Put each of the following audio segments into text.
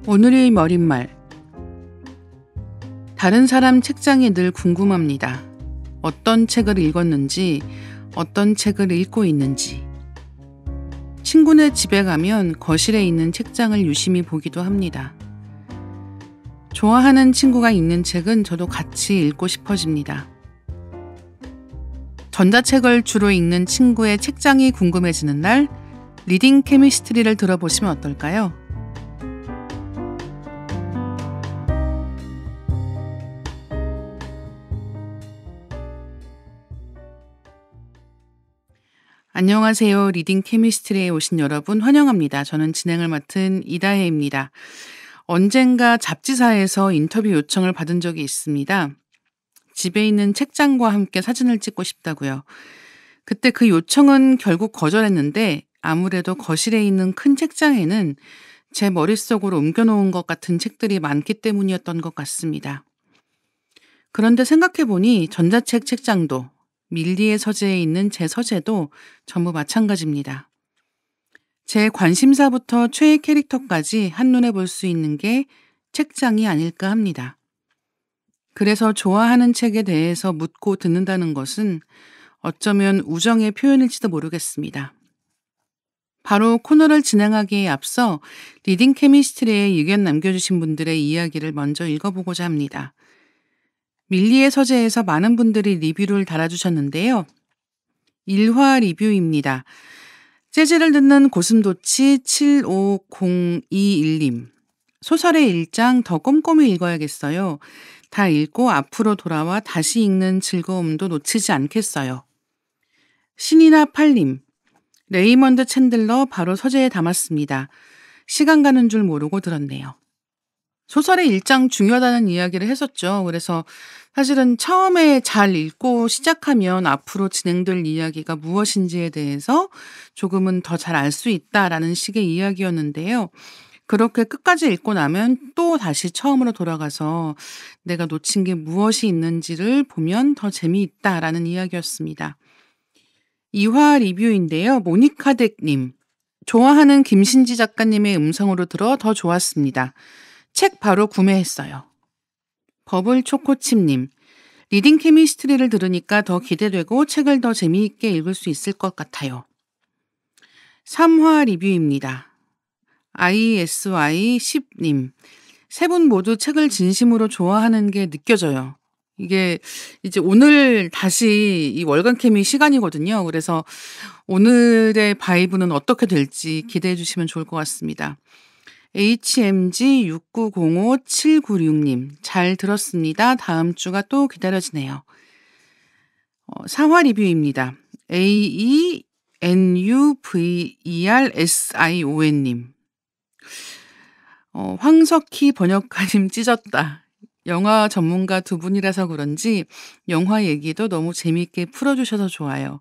오늘의 머릿말. 다른 사람 책장이 늘 궁금합니다. 어떤 책을 읽었는지, 어떤 책을 읽고 있는지. 친구네 집에 가면 거실에 있는 책장을 유심히 보기도 합니다. 좋아하는 친구가 읽는 책은 저도 같이 읽고 싶어집니다. 전자책을 주로 읽는 친구의 책장이 궁금해지는 날, 리딩 케미스트리를 들어보시면 어떨까요? 안녕하세요. 리딩 케미스트리에 오신 여러분 환영합니다. 저는 진행을 맡은 이다혜입니다. 언젠가 잡지사에서 인터뷰 요청을 받은 적이 있습니다. 집에 있는 책장과 함께 사진을 찍고 싶다고요. 그때 그 요청은 결국 거절했는데 아무래도 거실에 있는 큰 책장에는 제 머릿속으로 옮겨놓은 것 같은 책들이 많기 때문이었던 것 같습니다. 그런데 생각해보니 전자책 책장도 밀리의 서재에 있는 제 서재도 전부 마찬가지입니다. 제 관심사부터 최애 캐릭터까지 한눈에 볼 수 있는 게 책장이 아닐까 합니다. 그래서 좋아하는 책에 대해서 묻고 듣는다는 것은 어쩌면 우정의 표현일지도 모르겠습니다. 바로 코너를 진행하기에 앞서 리딩 케미스트리에 의견 남겨주신 분들의 이야기를 먼저 읽어보고자 합니다. 밀리의 서재에서 많은 분들이 리뷰를 달아주셨는데요. 1화 리뷰입니다. 재즈를 듣는 고슴도치 75021님. 소설의 1장 더 꼼꼼히 읽어야겠어요. 다 읽고 앞으로 돌아와 다시 읽는 즐거움도 놓치지 않겠어요. 신이나 팔님. 레이먼드 챈들러 바로 서재에 담았습니다. 시간 가는 줄 모르고 들었네요. 소설의 1장 중요하다는 이야기를 했었죠. 그래서 사실은 처음에 잘 읽고 시작하면 앞으로 진행될 이야기가 무엇인지에 대해서 조금은 더 잘 알 수 있다라는 식의 이야기였는데요. 그렇게 끝까지 읽고 나면 또 다시 처음으로 돌아가서 내가 놓친 게 무엇이 있는지를 보면 더 재미있다라는 이야기였습니다. 2화 리뷰인데요. 모니카덱님. 좋아하는 김신지 작가님의 음성으로 들어 더 좋았습니다. 책 바로 구매했어요. 버블초코칩님. 리딩 케미스트리를 들으니까 더 기대되고 책을 더 재미있게 읽을 수 있을 것 같아요. 3화 리뷰입니다. ISY10님. 세 분 모두 책을 진심으로 좋아하는 게 느껴져요. 이게 이제 오늘 다시 이 월간 케미 시간이거든요. 그래서 오늘의 바이브는 어떻게 될지 기대해 주시면 좋을 것 같습니다. HMG6905796님. 잘 들었습니다. 다음 주가 또 기다려지네요. 4화 리뷰입니다. AENUVERSION님. 황석희 번역가님 찢었다. 영화 전문가 두 분이라서 그런지 영화 얘기도 너무 재미있게 풀어주셔서 좋아요.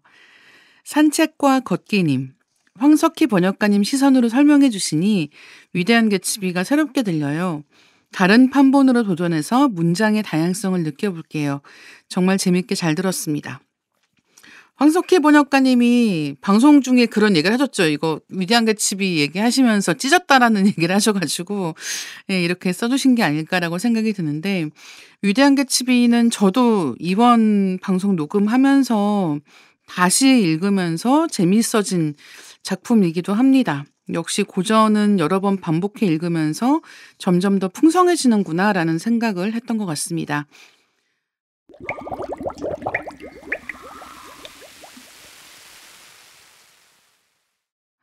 산책과 걷기님. 황석희 번역가님 시선으로 설명해 주시니 위대한 개츠비가 새롭게 들려요. 다른 판본으로 도전해서 문장의 다양성을 느껴볼게요. 정말 재밌게 잘 들었습니다. 황석희 번역가님이 방송 중에 그런 얘기를 하셨죠. 이거 위대한 개츠비 얘기하시면서 찢었다라는 얘기를 하셔가지고 이렇게 써주신 게 아닐까라고 생각이 드는데, 위대한 개츠비는 저도 이번 방송 녹음하면서 다시 읽으면서 재미있어진 작품이기도 합니다. 역시 고전은 여러 번 반복해 읽으면서 점점 더 풍성해지는구나라는 생각을 했던 것 같습니다.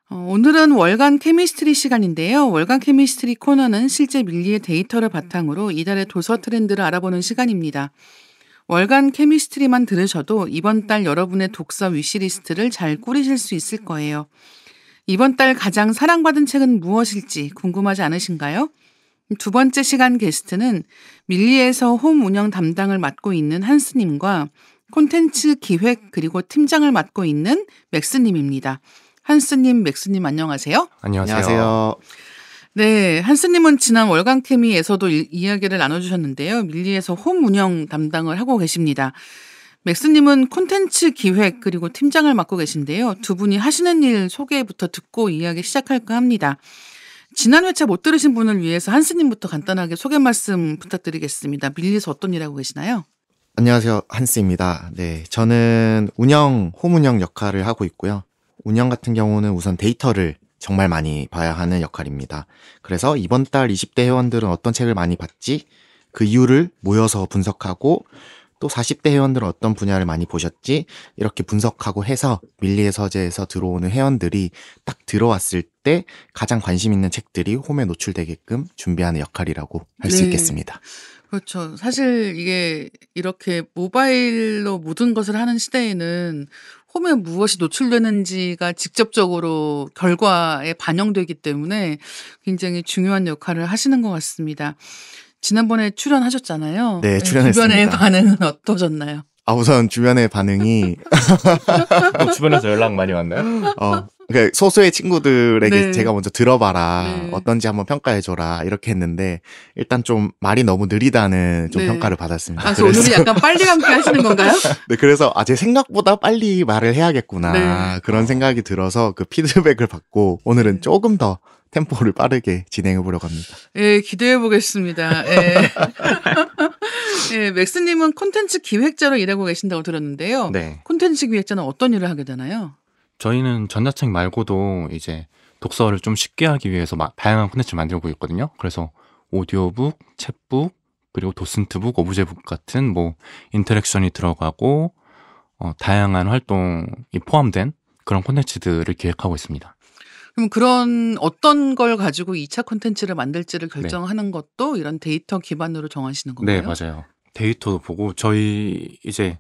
오늘은 월간 케미스트리 시간인데요. 월간 케미스트리 코너는 실제 밀리의 데이터를 바탕으로 이달의 도서 트렌드를 알아보는 시간입니다. 월간 케미스트리만 들으셔도 이번 달 여러분의 독서 위시리스트를 잘 꾸리실 수 있을 거예요. 이번 달 가장 사랑받은 책은 무엇일지 궁금하지 않으신가요? 두 번째 시간 게스트는 밀리에서 홈 운영 담당을 맡고 있는 한스님과 콘텐츠 기획 그리고 팀장을 맡고 있는 맥스님입니다. 한스님, 맥스님 안녕하세요. 안녕하세요. 네, 한스님은 지난 월간 케미에서도 이야기를 나눠주셨는데요. 밀리에서 홈 운영 담당을 하고 계십니다. 맥스님은 콘텐츠 기획 그리고 팀장을 맡고 계신데요. 두 분이 하시는 일 소개부터 듣고 이야기 시작할까 합니다. 지난 회차 못 들으신 분을 위해서 한스님부터 간단하게 소개 말씀 부탁드리겠습니다. 밀리에서 어떤 일 하고 계시나요? 안녕하세요. 한스입니다. 네, 저는 홈 운영 역할을 하고 있고요. 운영 같은 경우는 우선 데이터를 정말 많이 봐야 하는 역할입니다. 그래서 이번 달 20대 회원들은 어떤 책을 많이 봤지? 그 이유를 모여서 분석하고 또 40대 회원들은 어떤 분야를 많이 보셨지? 이렇게 분석하고 해서 밀리의 서재에서 들어오는 회원들이 딱 들어왔을 때 가장 관심 있는 책들이 홈에 노출되게끔 준비하는 역할이라고 할 수 네. 있겠습니다. 그렇죠. 사실 이게 이렇게 모바일로 모든 것을 하는 시대에는 홈에 무엇이 노출되는지가 직접적으로 결과에 반영되기 때문에 굉장히 중요한 역할을 하시는 것 같습니다. 지난번에 출연하셨잖아요. 네, 주변의 출연했습니다. 반응은 어떠셨나요? 우선 주변의 반응이 주변에서 연락 많이 왔나요? 그러니까 소수의 친구들에게 네. 제가 먼저 들어봐라. 네. 어떤지 한번 평가해줘라. 이렇게 했는데 일단 좀 말이 너무 느리다는 좀 네. 평가를 받았습니다. 그래서 오늘은 약간 빨리 감기 하시는 건가요? 네, 그래서 제 생각보다 빨리 말을 해야겠구나. 네. 그런 생각이 들어서 그 피드백을 받고 오늘은 조금 더 템포를 빠르게 진행해 보려고 합니다. 예, 기대해 보겠습니다. 예. 예, 맥스님은 콘텐츠 기획자로 일하고 계신다고 들었는데요. 네. 콘텐츠 기획자는 어떤 일을 하게 되나요? 저희는 전자책 말고도 이제 독서를 좀 쉽게 하기 위해서 다양한 콘텐츠를 만들고 있거든요. 그래서 오디오북, 챗북, 그리고 도슨트북, 오브제북 같은 뭐 인터랙션이 들어가고 다양한 활동이 포함된 그런 콘텐츠들을 기획하고 있습니다. 그럼 그런 어떤 걸 가지고 2차 콘텐츠를 만들지를 결정하는 것도 이런 데이터 기반으로 정하시는 건가요? 네, 맞아요. 데이터도 보고 저희 이제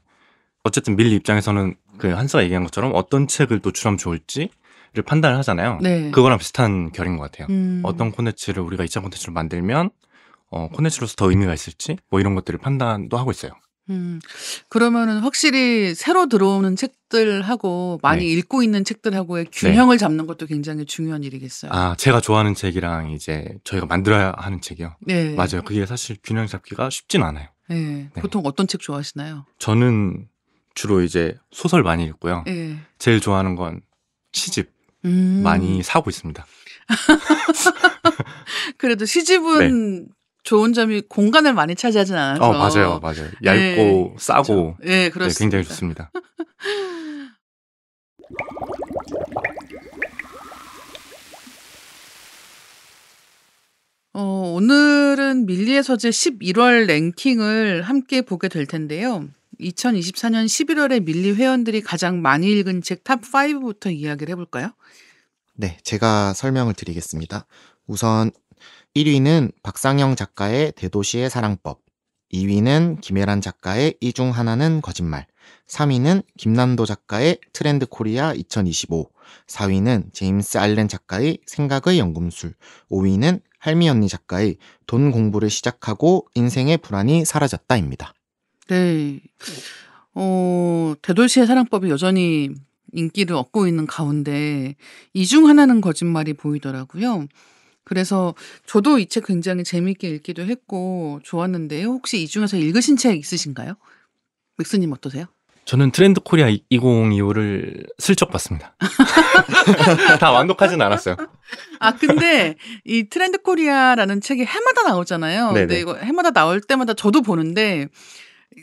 어쨌든 밀리 입장에서는 그 한스가 얘기한 것처럼 어떤 책을 노출하면 좋을지를 판단을 하잖아요. 네. 그거랑 비슷한 결인 것 같아요. 음. 어떤 콘텐츠를 우리가 2차 콘텐츠로 만들면 콘텐츠로서 더 의미가 있을지 뭐 이런 것들을 판단도 하고 있어요. 그러면은 확실히 새로 들어오는 책들하고 많이 네. 읽고 있는 책들하고의 균형을 잡는 것도 굉장히 중요한 일이겠어요. 제가 좋아하는 책이랑 이제 저희가 만들어야 하는 책이요. 네. 맞아요. 그게 사실 균형 잡기가 쉽진 않아요. 네. 네. 보통 어떤 책 좋아하시나요? 저는 주로 이제 소설 많이 읽고요. 네. 제일 좋아하는 건 시집 많이 사고 있습니다. 그래도 시집은 좋은 점이 공간을 많이 차지하진 않아서. 맞아요. 얇고 싸고 네, 그렇습니다. 굉장히 좋습니다. 오늘은 밀리의 서재 11월 랭킹을 함께 보게 될 텐데요. 2024년 11월에 밀리 회원들이 가장 많이 읽은 책 탑 5부터 이야기를 해볼까요? 네, 제가 설명을 드리겠습니다. 우선 1위는 박상영 작가의 대도시의 사랑법, 2위는 김혜란 작가의 이 중 하나는 거짓말, 3위는 김난도 작가의 트렌드 코리아 2025, 4위는 제임스 알렌 작가의 생각의 연금술, 5위는 할미 언니 작가의 돈 공부를 시작하고 인생의 불안이 사라졌다입니다. 네. 대도시의 사랑법이 여전히 인기를 얻고 있는 가운데 이 중 하나는 거짓말이 보이더라고요. 그래서 저도 이 책 굉장히 재미있게 읽기도 했고 좋았는데요. 혹시 이 중에서 읽으신 책 있으신가요? 맥스님 어떠세요? 저는 트렌드 코리아 2025를 슬쩍 봤습니다. 다 완독하진 않았어요. 근데 이 트렌드 코리아라는 책이 해마다 나오잖아요. 근데 네네. 이거 해마다 나올 때마다 저도 보는데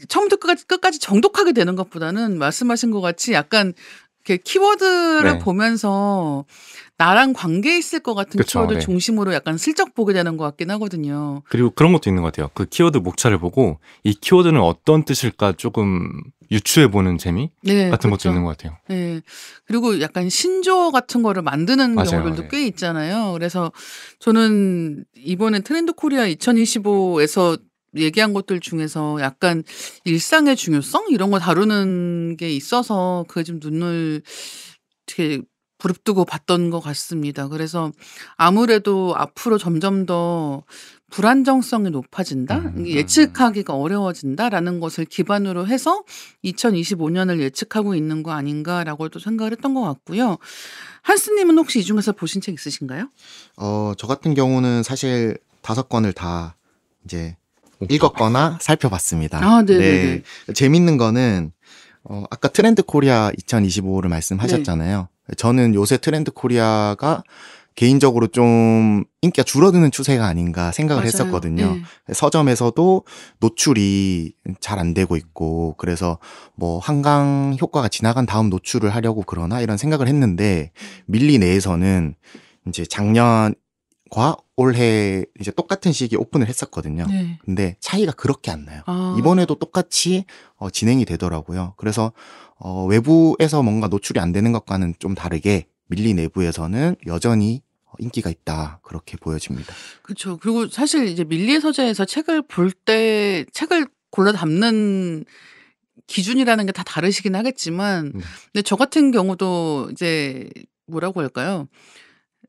처음부터 끝까지 정독하게 되는 것보다는 말씀하신 것 같이 약간 이렇게 키워드를 네. 보면서 나랑 관계 있을 것 같은 그쵸, 키워드 네. 중심으로 약간 슬쩍 보게 되는 것 같긴 하거든요. 그리고 그런 것도 있는 것 같아요. 그 키워드 목차를 보고 이 키워드는 어떤 뜻일까 조금 유추해보는 재미 네, 같은 그렇죠. 것도 있는 것 같아요. 네. 그리고 약간 신조어 같은 거를 만드는 맞아요, 경우들도 네. 꽤 있잖아요. 그래서 저는 이번에 트렌드 코리아 2025에서 얘기한 것들 중에서 약간 일상의 중요성 이런 거 다루는 게 있어서 그게 좀 눈을 되게 부릅뜨고 봤던 것 같습니다. 그래서 아무래도 앞으로 점점 더 불안정성이 높아진다? 예측하기가 어려워진다라는 것을 기반으로 해서 2025년을 예측하고 있는 거 아닌가라고 또 생각을 했던 것 같고요. 한스님은 혹시 이 중에서 보신 책 있으신가요? 저 같은 경우는 사실 5권을 다 이제 읽었거나 살펴봤습니다. 네네네. 재밌는 거는 아까 트렌드 코리아 2025를 말씀하셨잖아요. 저는 요새 트렌드 코리아가 개인적으로 좀 인기가 줄어드는 추세가 아닌가 생각을 맞아요. 했었거든요. 예. 서점에서도 노출이 잘 안 되고 있고 그래서 뭐 한강 효과가 지나간 다음 노출을 하려고 그러나 이런 생각을 했는데 밀리 내에서는 이제 작년과 올해 이제 똑같은 시기에 오픈을 했었거든요. 네. 근데 차이가 그렇게 안 나요. 아. 이번에도 똑같이 진행이 되더라고요. 그래서 외부에서 뭔가 노출이 안 되는 것과는 좀 다르게 밀리 내부에서는 여전히 인기가 있다. 그렇게 보여집니다. 그렇죠. 그리고 사실 이제 밀리의 서재에서 책을 볼 때 책을 골라 담는 기준이라는 게 다 다르시긴 하겠지만 근데 저 같은 경우도 이제 뭐라고 할까요?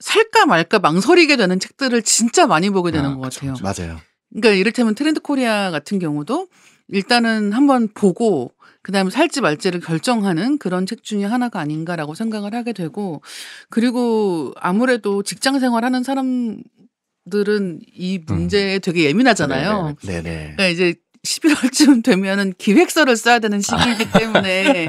살까 말까 망설이게 되는 책들을 진짜 많이 보게 되는 것 그쵸, 같아요. 그쵸. 맞아요. 그러니까 이를테면 트렌드 코리아 같은 경우도 일단은 한번 보고 그다음에 살지 말지를 결정하는 그런 책 중에 하나가 아닌가라고 생각을 하게 되고 그리고 아무래도 직장 생활하는 사람들은 이 문제에 되게 예민하잖아요. 네네. 네네. 그러니까 이제 11월쯤 되면은 기획서를 써야 되는 시기이기 때문에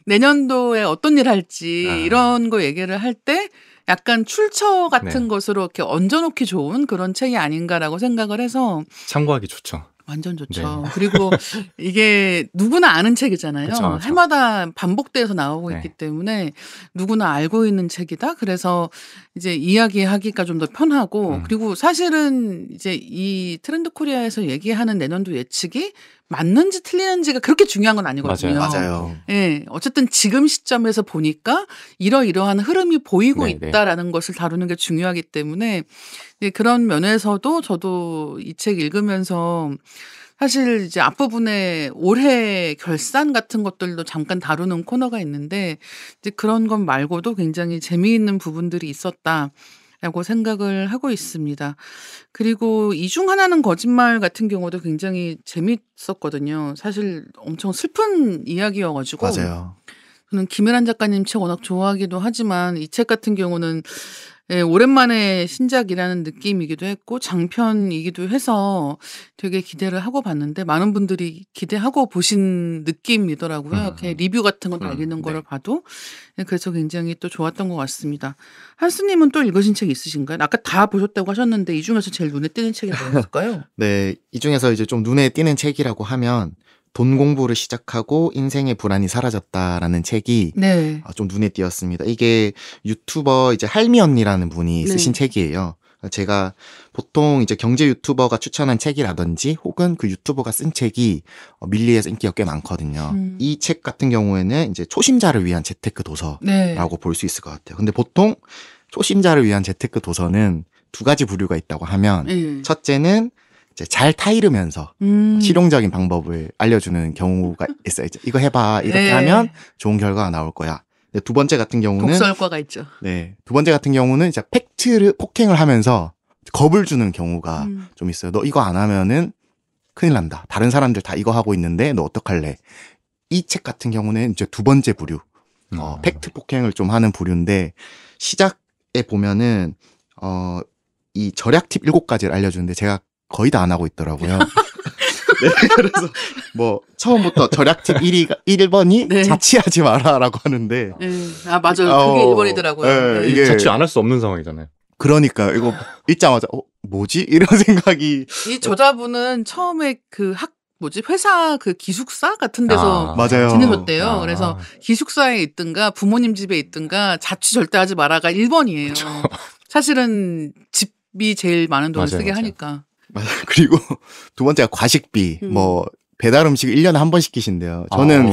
내년도에 어떤 일 할지 아. 이런 거 얘기를 할 때 약간 출처 같은 네. 것으로 이렇게 얹어놓기 좋은 그런 책이 아닌가라고 생각을 해서 참고하기 좋죠. 완전 좋죠. 네. 그리고 이게 누구나 아는 책이잖아요. 그쵸, 그쵸. 해마다 반복돼서 나오고 네. 있기 때문에 누구나 알고 있는 책이다. 그래서 이제 이야기하기가 좀 더 편하고 그리고 사실은 이제 이 트렌드 코리아에서 얘기하는 내년도 예측이 맞는지 틀리는지가 그렇게 중요한 건 아니거든요. 맞아요. 예. 어쨌든 지금 시점에서 보니까 이러이러한 흐름이 보이고 네, 네. 있다라는 것을 다루는 게 중요하기 때문에 예, 그런 면에서도 저도 이 책 읽으면서 사실 이제 앞부분에 올해 결산 같은 것들도 잠깐 다루는 코너가 있는데 이제 그런 것 말고도 굉장히 재미있는 부분들이 있었다라고 생각을 하고 있습니다. 그리고 이 중 하나는 거짓말 같은 경우도 굉장히 재밌었거든요. 사실 엄청 슬픈 이야기여가지고 맞아요. 저는 김혜란 작가님 책 워낙 좋아하기도 하지만 이 책 같은 경우는 예, 오랜만에 신작이라는 느낌이기도 했고 장편이기도 해서 되게 기대를 하고 봤는데 많은 분들이 기대하고 보신 느낌이더라고요. 이렇게 리뷰 같은 거 달리는 거를 네. 봐도 예, 그래서 굉장히 또 좋았던 것 같습니다. 한스님은 또 읽으신 책 있으신가요? 아까 다 보셨다고 하셨는데 이 중에서 제일 눈에 띄는 책이 뭐였을까요? 네, 이 중에서 이제 좀 눈에 띄는 책이라고 하면 돈 공부를 시작하고 인생의 불안이 사라졌다라는 책이 네. 좀 눈에 띄었습니다. 이게 유튜버 이제 할미 언니라는 분이 쓰신 네. 책이에요. 제가 보통 이제 경제 유튜버가 추천한 책이라든지 혹은 그 유튜버가 쓴 책이 밀리에서 인기가 꽤 많거든요. 이 책 같은 경우에는 이제 초심자를 위한 재테크 도서라고 네. 볼 수 있을 것 같아요. 근데 보통 초심자를 위한 재테크 도서는 두 가지 부류가 있다고 하면 네. 첫째는 이제 잘 타이르면서 실용적인 방법을 알려주는 경우가 있어요. 이제 이거 해봐. 이렇게 네. 하면 좋은 결과가 나올 거야. 근데 두 번째 같은 경우는 독설과가 있죠. 네, 두 번째 같은 경우는 이제 팩트를 폭행을 하면서 겁을 주는 경우가 좀 있어요. 너 이거 안 하면은 큰일 난다. 다른 사람들 다 이거 하고 있는데 너 어떡할래? 이 책 같은 경우는 이제 두 번째 부류. 팩트 폭행을 좀 하는 부류인데 시작에 보면은 이 절약 팁 7가지를 알려주는데 제가 거의 다 안 하고 있더라고요. 네, 그래서 뭐 처음부터 절약 팁 1번이 네. 자취하지 마라라고 하는데 네. 아 맞아요. 그게 1번이더라고요. 네, 네. 이게 자취 안 할 수 없는 상황이잖아요. 그러니까 이거 읽자마자 뭐지? 이런 생각이 이 저자분은 처음에 그 회사 그 기숙사 같은 데서 맞아요. 지내셨대요. 그래서 기숙사에 있든가 부모님 집에 있든가 자취 절대 하지 마라가 1번이에요. 사실은 집이 제일 많은 돈을 맞아요, 쓰게 맞아요. 하니까. 맞아요. 그리고 두 번째가 과식비. 뭐 배달 음식 1년에 한 번 시키신대요. 저는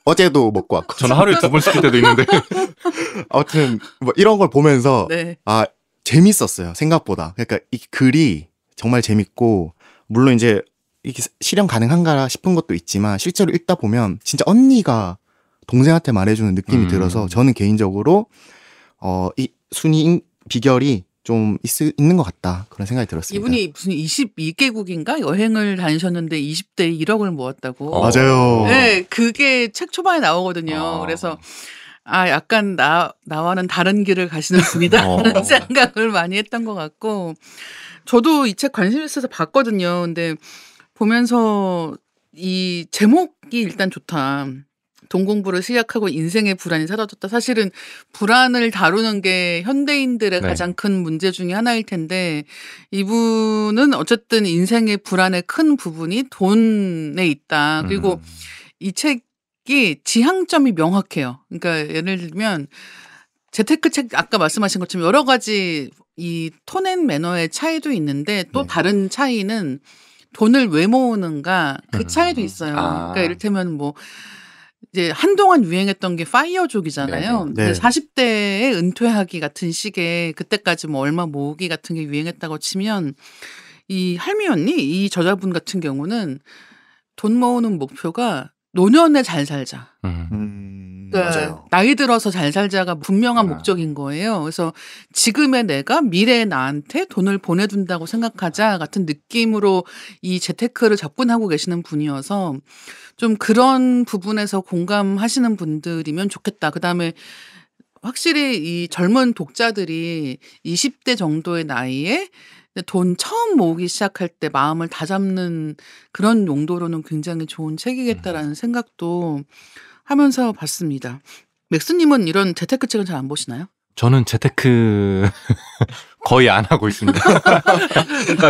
어제도 먹고 왔거든요. 저는 하루에 2번 시킬 때도 있는데. 아무튼 뭐 이런 걸 보면서 네. 재밌었어요. 생각보다. 그러니까 이 글이 정말 재밌고 물론 이제 이게 실현 가능한가 싶은 것도 있지만 실제로 읽다 보면 진짜 언니가 동생한테 말해주는 느낌이 들어서 저는 개인적으로 이 순위 비결이 좀 있는 것 같다 그런 생각이 들었습니다. 이분이 무슨 22개국인가 여행을 다니셨는데 20대에 1억을 모았다고. 맞아요. 네, 그게 책 초반에 나오거든요. 그래서 약간 나와는 다른 길을 가시는 분이다라는 생각을 많이 했던 것 같고 저도 이 책 관심 있어서 봤거든요. 근데 보면서 이 제목이 일단 좋다. 돈 공부를 시작하고 인생의 불안이 사라졌다. 사실은 불안을 다루는 게 현대인들의 네. 가장 큰 문제 중에 하나일 텐데 이분은 어쨌든 인생의 불안의 큰 부분이 돈에 있다. 그리고 이 책이 지향점이 명확해요. 그러니까 예를 들면 재테크 책 아까 말씀하신 것처럼 여러 가지 이 톤앤 매너의 차이도 있는데 또 네. 다른 차이는 돈을 왜 모으는가 그 차이도 있어요. 아. 그러니까 이를테면 뭐 이제 한동안 유행했던 게 파이어족이잖아요. 네. 40대에 은퇴하기 같은 식의 그때까지 뭐 얼마 모으기 같은 게 유행했다고 치면 이 할미 언니 이 저자분 같은 경우는 돈 모으는 목표가 노년에 잘 살자. 그러니까 맞아요. 나이 들어서 잘 살자가 분명한 아. 목적인 거예요. 그래서 지금의 내가 미래의 나한테 돈을 보내둔다고 생각하자 같은 느낌으로 이 재테크를 접근하고 계시는 분이어서 좀 그런 부분에서 공감하시는 분들이면 좋겠다. 그다음에 확실히 이 젊은 독자들이 20대 정도의 나이에 돈 처음 모으기 시작할 때 마음을 다잡는 그런 용도로는 굉장히 좋은 책이겠다라는 생각도 하면서 봤습니다. 맥스님은 이런 재테크 책은 잘 안 보시나요? 저는 재테크 거의 안 하고 있습니다.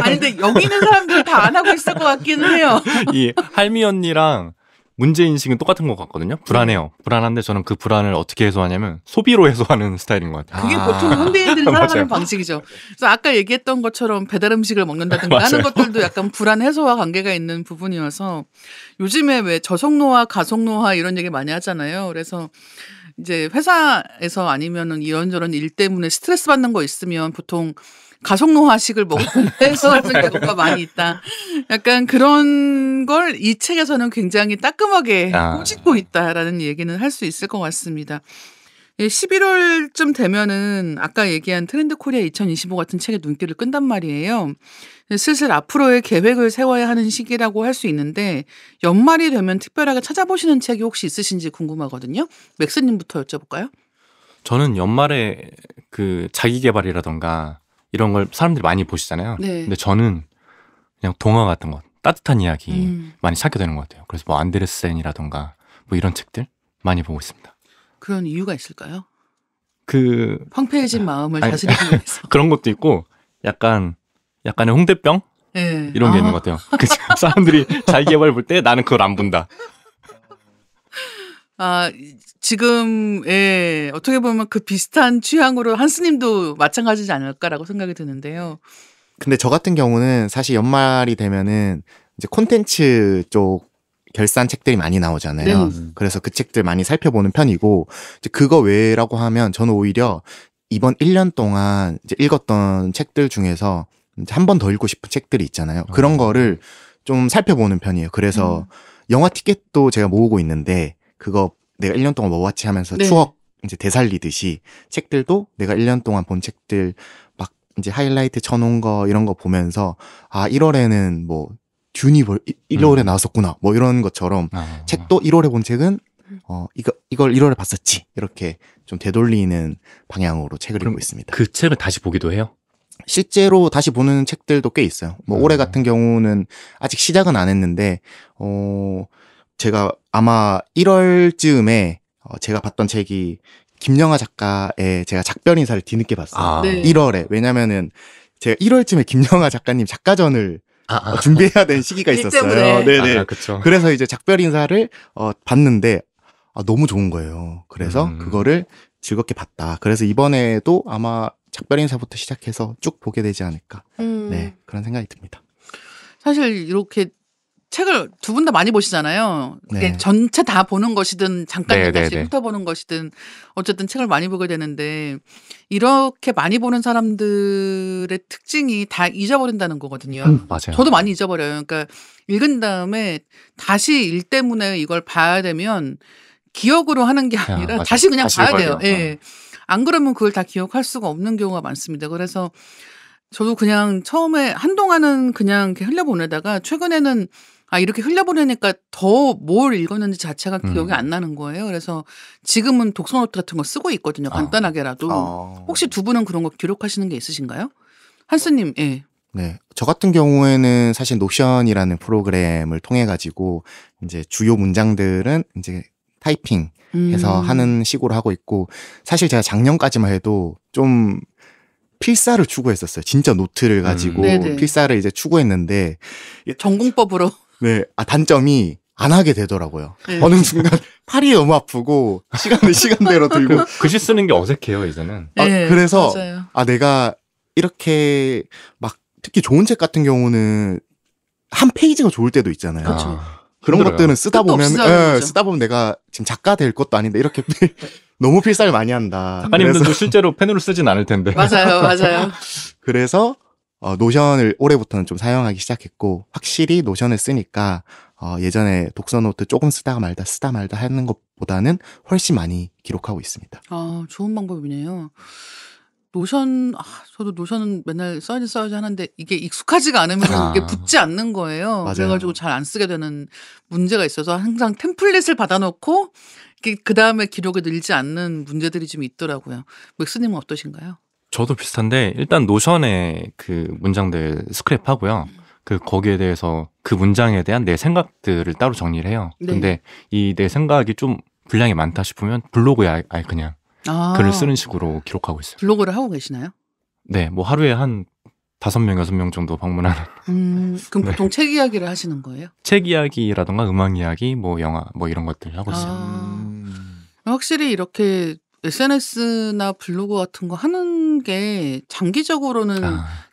아니 근데 여기 있는 사람들 다 안 하고 있을 것 같기는 해요. 이 할미 언니랑 문제인식은 똑같은 것 같거든요. 불안해요. 불안한데 저는 그 불안을 어떻게 해소하냐면 소비로 해소하는 스타일인 것 같아요. 그게 아. 보통 현대인들이 살아가는 맞아요. 방식이죠. 그래서 아까 얘기했던 것처럼 배달 음식을 먹는다든가 하는 맞아요. 것들도 약간 불안 해소와 관계가 있는 부분이어서 요즘에 왜 저속노화, 가속노화 이런 얘기 많이 하잖아요. 그래서 이제 회사에서 아니면은 이런저런 일 때문에 스트레스 받는 거 있으면 보통 가속노화식을 먹으면 해소하는 경우가 많이 있다. 약간 그런 걸 이 책에서는 굉장히 따끔하게 아. 꼬집고 있다라는 얘기는 할 수 있을 것 같습니다. 11월쯤 되면은 아까 얘기한 트렌드 코리아 2025 같은 책에 눈길을 끈단 말이에요. 슬슬 앞으로의 계획을 세워야 하는 시기라고 할 수 있는데 연말이 되면 특별하게 찾아보시는 책이 혹시 있으신지 궁금하거든요. 맥스님부터 여쭤볼까요? 저는 연말에 그 자기 개발이라던가 이런 걸 사람들이 많이 보시잖아요. 네. 근데 저는 그냥 동화 같은 것, 따뜻한 이야기 음. 많이 찾게 되는 것 같아요. 그래서 뭐 안데르센이라던가 뭐 이런 책들 많이 보고 있습니다. 그런 이유가 있을까요? 그 황폐해진 마음을 아니, 다스리기 위해서. 그런 것도 있고 약간의 홍대병 네. 이런 게 있는 것 같아요. 그 사람들이 자기 개발 볼 때 나는 그걸 안 본다. 지금 어떻게 보면 그 비슷한 취향으로 한스님도 마찬가지지 않을까라고 생각이 드는데요. 근데 저 같은 경우는 사실 연말이 되면은 이제 콘텐츠 쪽 결산 책들이 많이 나오잖아요. 네. 그래서 그 책들 많이 살펴보는 편이고, 이제 그거 외라고 하면 저는 오히려 이번 1년 동안 이제 읽었던 책들 중에서 한 번 더 읽고 싶은 책들이 있잖아요. 그런 거를 좀 살펴보는 편이에요. 그래서 영화 티켓도 제가 모으고 있는데 그거 내가 1년 동안 뭐 봤지 하면서 네. 추억 이제 되살리듯이 책들도 내가 1년 동안 본 책들 막 이제 하이라이트 쳐놓은 거 이런 거 보면서 1월에는 뭐 듄이 1월에 나왔었구나 뭐 이런 것처럼 책도 1월에 본 책은 이걸 1월에 봤었지 이렇게 좀 되돌리는 방향으로 책을 읽고 있습니다. 그 책을 다시 보기도 해요? 실제로 다시 보는 책들도 꽤 있어요. 뭐 올해 같은 경우는 아직 시작은 안 했는데 제가 아마 1월쯤에 제가 봤던 책이 김영하 작가의 제가 작별 인사를 뒤늦게 봤어요. 네. 1월에. 왜냐면은 제가 1월쯤에 김영하 작가님 작가전을 준비해야 되는 시기가 일 있었어요. 때문에. 네네. 그렇죠. 그래서 이제 작별 인사를 봤는데 너무 좋은 거예요. 그래서 그거를 즐겁게 봤다. 그래서 이번에도 아마 작별 인사부터 시작해서 쭉 보게 되지 않을까. 네, 그런 생각이 듭니다. 사실 이렇게 책을 두 분 다 많이 보시잖아요. 그게 네. 전체 다 보는 것이든 잠깐 네, 잠깐씩 네, 네. 훑어보는 것이든 어쨌든 책을 많이 보게 되는데 이렇게 많이 보는 사람들의 특징이 다 잊어버린다는 거거든요. 맞아요. 저도 많이 잊어버려요. 그러니까 읽은 다음에 다시 일 때문에 이걸 봐야 되면 기억으로 하는 게 아니라 맞아요. 다시 그냥 다시 봐야 읽어야 돼요. 돼요. 예. 안 그러면 그걸 다 기억할 수가 없는 경우가 많습니다. 그래서 저도 그냥 처음에 한동안은 그냥 이렇게 흘려보내다가 최근에는 이렇게 흘려보내니까 더 뭘 읽었는지 자체가 기억이 안 나는 거예요. 그래서 지금은 독서노트 같은 거 쓰고 있거든요. 간단하게라도. 혹시 두 분은 그런 거 기록하시는 게 있으신가요? 한스님, 예. 네. 저 같은 경우에는 사실 노션이라는 프로그램을 통해 가지고 이제 주요 문장들은 이제 타이핑해서 하는 식으로 하고 있고 사실 제가 작년까지만 해도 좀 필사를 추구했었어요. 진짜 노트를 가지고 네네. 필사를 이제 추구했는데 전공법으로. 네, 단점이 안 하게 되더라고요. 네. 어느 순간 팔이 너무 아프고 시간대로 들고 글씨 쓰는 게 어색해요, 이제는. 네, 그래서 맞아요. 내가 이렇게 막 특히 좋은 책 같은 경우는 한 페이지가 좋을 때도 있잖아요. 그렇죠. 그런 힘들어요. 것들은 쓰다 끝도 보면 없이 하는 거죠. 쓰다 보면 내가 지금 작가 될 것도 아닌데 이렇게 너무 필사를 많이 한다. 작가님들도 실제로 펜으로 쓰진 않을 텐데. 맞아요. 그래서 노션을 올해부터는 좀 사용하기 시작했고 확실히 노션을 쓰니까 예전에 독서 노트 조금 쓰다 말다 하는 것보다는 훨씬 많이 기록하고 있습니다. 좋은 방법이네요. 노션, 저도 노션은 맨날 써야지 하는데 이게 익숙하지가 않으면 이게 붙지 않는 거예요. 맞아요. 그래가지고 잘 안 쓰게 되는 문제가 있어서 항상 템플릿을 받아놓고 그 다음에 기록에 늘지 않는 문제들이 좀 있더라고요. 맥스님은 어떠신가요? 저도 비슷한데 일단 노션에 그 문장들 스크랩하고요. 거기에 대해서 그 문장에 대한 내 생각들을 따로 정리를 해요. 네. 근데 이 내 생각이 좀 분량이 많다 싶으면 블로그에 아예 그냥 글을 쓰는 식으로 기록하고 있어요. 블로그를 하고 계시나요? 네, 뭐 하루에 한 5명, 6명 정도 방문하는 그럼 네. 보통 책 이야기를 하시는 거예요? 책 이야기라던가 음악 이야기, 뭐 영화, 뭐 이런 것들 하고 있어요. 확실히 이렇게 SNS나 블로그 같은 거 하는 게 장기적으로는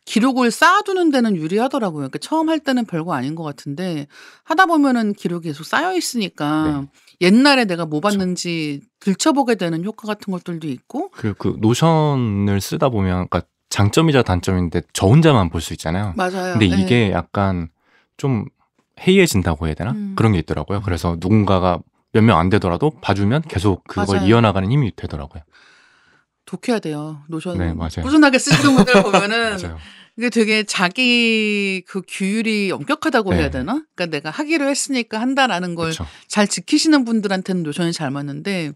기록을 쌓아두는 데는 유리하더라고요. 그러니까 처음 할 때는 별거 아닌 것 같은데 하다 보면은 기록이 계속 쌓여 있으니까 옛날에 내가 뭐 봤는지 들춰보게 되는 효과 같은 것들도 있고. 그리고 그 노션을 쓰다 보면, 그러니까 장점이자 단점인데 저 혼자만 볼 수 있잖아요. 맞아요. 근데 이게 약간 좀 해이해진다고 해야 되나? 그런 게 있더라고요. 그래서 누군가가 몇 명 안 되더라도 봐주면 계속 그걸 맞아요. 이어나가는 힘이 되더라고요. 독해야 돼요. 노션 네, 맞아요. 꾸준하게 쓰시는 분들 보면은 맞아요. 이게 되게 자기 그 규율이 엄격하다고 네. 해야 되나? 그러니까 내가 하기로 했으니까 한다라는 걸 그렇죠. 잘 지키시는 분들한테는 노션이 잘 맞는데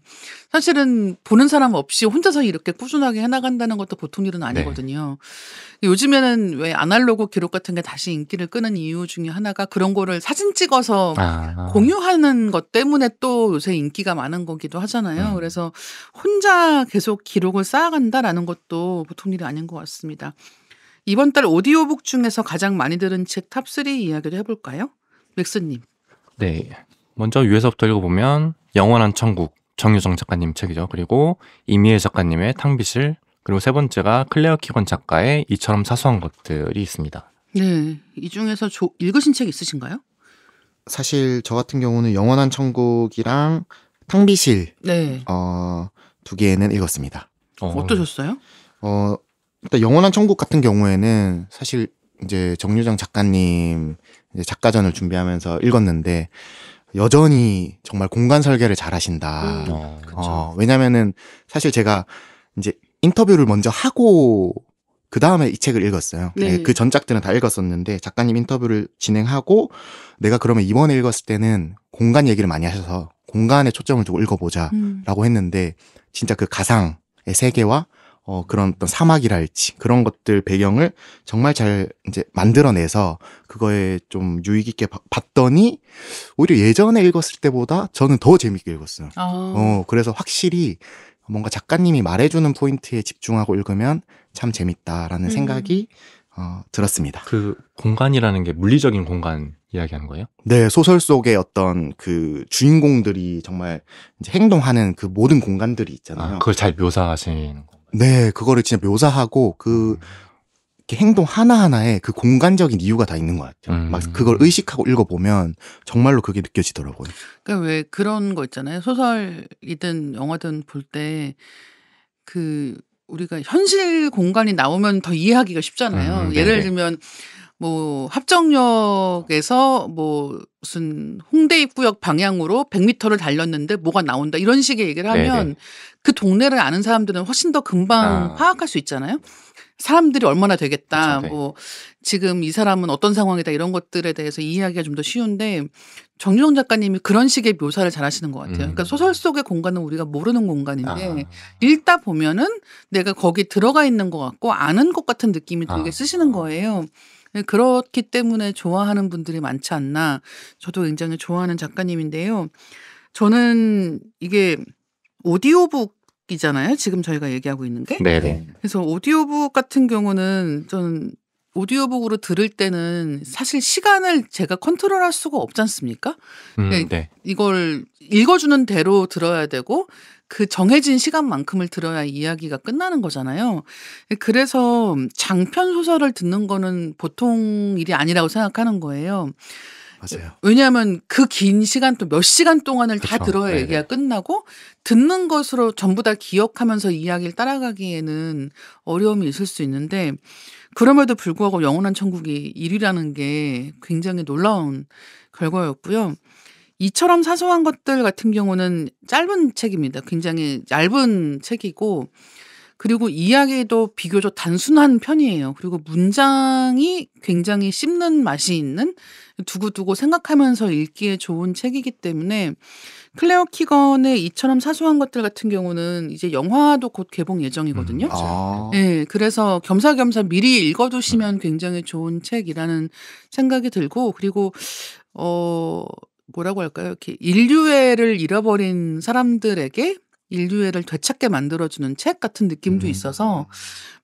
사실은 보는 사람 없이 혼자서 이렇게 꾸준하게 해나간다는 것도 보통 일은 아니거든요. 요즘에는 왜 아날로그 기록 같은 게 다시 인기를 끄는 이유 중에 하나가 그런 거를 사진 찍어서 공유하는 것 때문에 또 요새 인기가 많은 거기도 하잖아요. 그래서 혼자 계속 기록을 쌓아간다라는 것도 보통 일이 아닌 것 같습니다. 이번 달 오디오북 중에서 가장 많이 들은 책 탑3 이야기도 해볼까요? 맥스님. 네. 먼저 위에서부터 읽어보면 영원한 천국, 정유정 작가님 책이죠. 그리고 이미애 작가님의 탕비실, 그리고 세 번째가 클레어 키건 작가의 이처럼 사소한 것들이 있습니다. 네. 이 중에서 읽으신 책 있으신가요? 사실 저 같은 경우는 영원한 천국이랑 탕비실 네. 두 개는 읽었습니다. 어떠셨어요? 일단 영원한 천국 같은 경우에는 사실 이제 정유정 작가님 이제 작가전을 준비하면서 읽었는데 여전히 정말 공간 설계를 잘 하신다. 왜냐면은 사실 제가 이제 인터뷰를 먼저 하고 그 다음에 이 책을 읽었어요. 네. 그 전작들은 다 읽었었는데 작가님 인터뷰를 진행하고 내가 그러면 이번에 읽었을 때는 공간 얘기를 많이 하셔서 공간에 초점을 두고 읽어보자 라고 했는데 진짜 그 가상의 세계와 그런 어떤 사막이랄지 그런 것들 배경을 정말 잘 이제 만들어내서 그거에 좀 유익 있게 봤더니 오히려 예전에 읽었을 때보다 저는 더 재밌게 읽었어요. 그래서 확실히 뭔가 작가님이 말해주는 포인트에 집중하고 읽으면 참 재밌다라는 생각이 들었습니다. 그 공간이라는 게 물리적인 공간 이야기하는 거예요? 네, 소설 속의 어떤 그 주인공들이 정말 이제 행동하는 그 모든 공간들이 있잖아요. 그걸 잘 묘사하시는 거. 네, 그거를 진짜 묘사하고 이렇게 행동 하나하나에 그 공간적인 이유가 다 있는 것 같아요. 막 그걸 의식하고 읽어보면 정말로 그게 느껴지더라고요. 그러니까 왜 그런 거 있잖아요. 소설이든 영화든 볼 때 우리가 현실 공간이 나오면 더 이해하기가 쉽잖아요. 예를 들면 뭐 합정역에서 뭐 무슨 홍대 입구역 방향으로 100m를 달렸는데 뭐가 나온다 이런 식의 얘기를 하면 그 동네를 아는 사람들은 훨씬 더 금방 파악할 수 있잖아요. 사람들이 얼마나 되겠다. 그쵸, 네. 뭐 지금 이 사람은 어떤 상황이다 이런 것들에 대해서 이해하기가 좀 더 쉬운데 정유정 작가님이 그런 식의 묘사를 잘 하시는 것 같아요. 그러니까 소설 속의 공간은 우리가 모르는 공간인데 읽다 보면은 내가 거기 들어가 있는 것 같고 아는 것 같은 느낌이 들게 쓰시는 거예요. 그렇기 때문에 좋아하는 분들이 많지 않나. 저도 굉장히 좋아하는 작가님인데요. 저는 이게 오디오북이잖아요. 지금 저희가 얘기하고 있는 게. 네네. 그래서 오디오북 같은 경우는 저는 오디오북으로 들을 때는 사실 시간을 제가 컨트롤할 수가 없지 않습니까? 네. 이걸 읽어주는 대로 들어야 되고 그 정해진 시간만큼을 들어야 이야기가 끝나는 거잖아요. 그래서 장편 소설을 듣는 거는 보통 일이 아니라고 생각하는 거예요. 맞아요. 왜냐하면 그 긴 시간 또 몇 시간 동안을 다 그쵸. 들어야 네네. 얘기가 끝나고 듣는 것으로 전부 다 기억하면서 이야기를 따라가기에는 어려움이 있을 수 있는데 그럼에도 불구하고 영원한 천국이 1위라는 게 굉장히 놀라운 결과였고요. 이처럼 사소한 것들 같은 경우는 짧은 책입니다. 굉장히 얇은 책이고 그리고 이야기도 비교적 단순한 편이에요. 그리고 문장이 굉장히 씹는 맛이 있는 두고두고 생각하면서 읽기에 좋은 책이기 때문에 클레어 키건의 이처럼 사소한 것들 같은 경우는 이제 영화도 곧 개봉 예정이거든요. 아. 네, 그래서 겸사겸사 미리 읽어두시면 굉장히 좋은 책이라는 생각이 들고 그리고 뭐라고 할까요? 이렇게 인류애를 잃어버린 사람들에게 인류애를 되찾게 만들어주는 책 같은 느낌도 있어서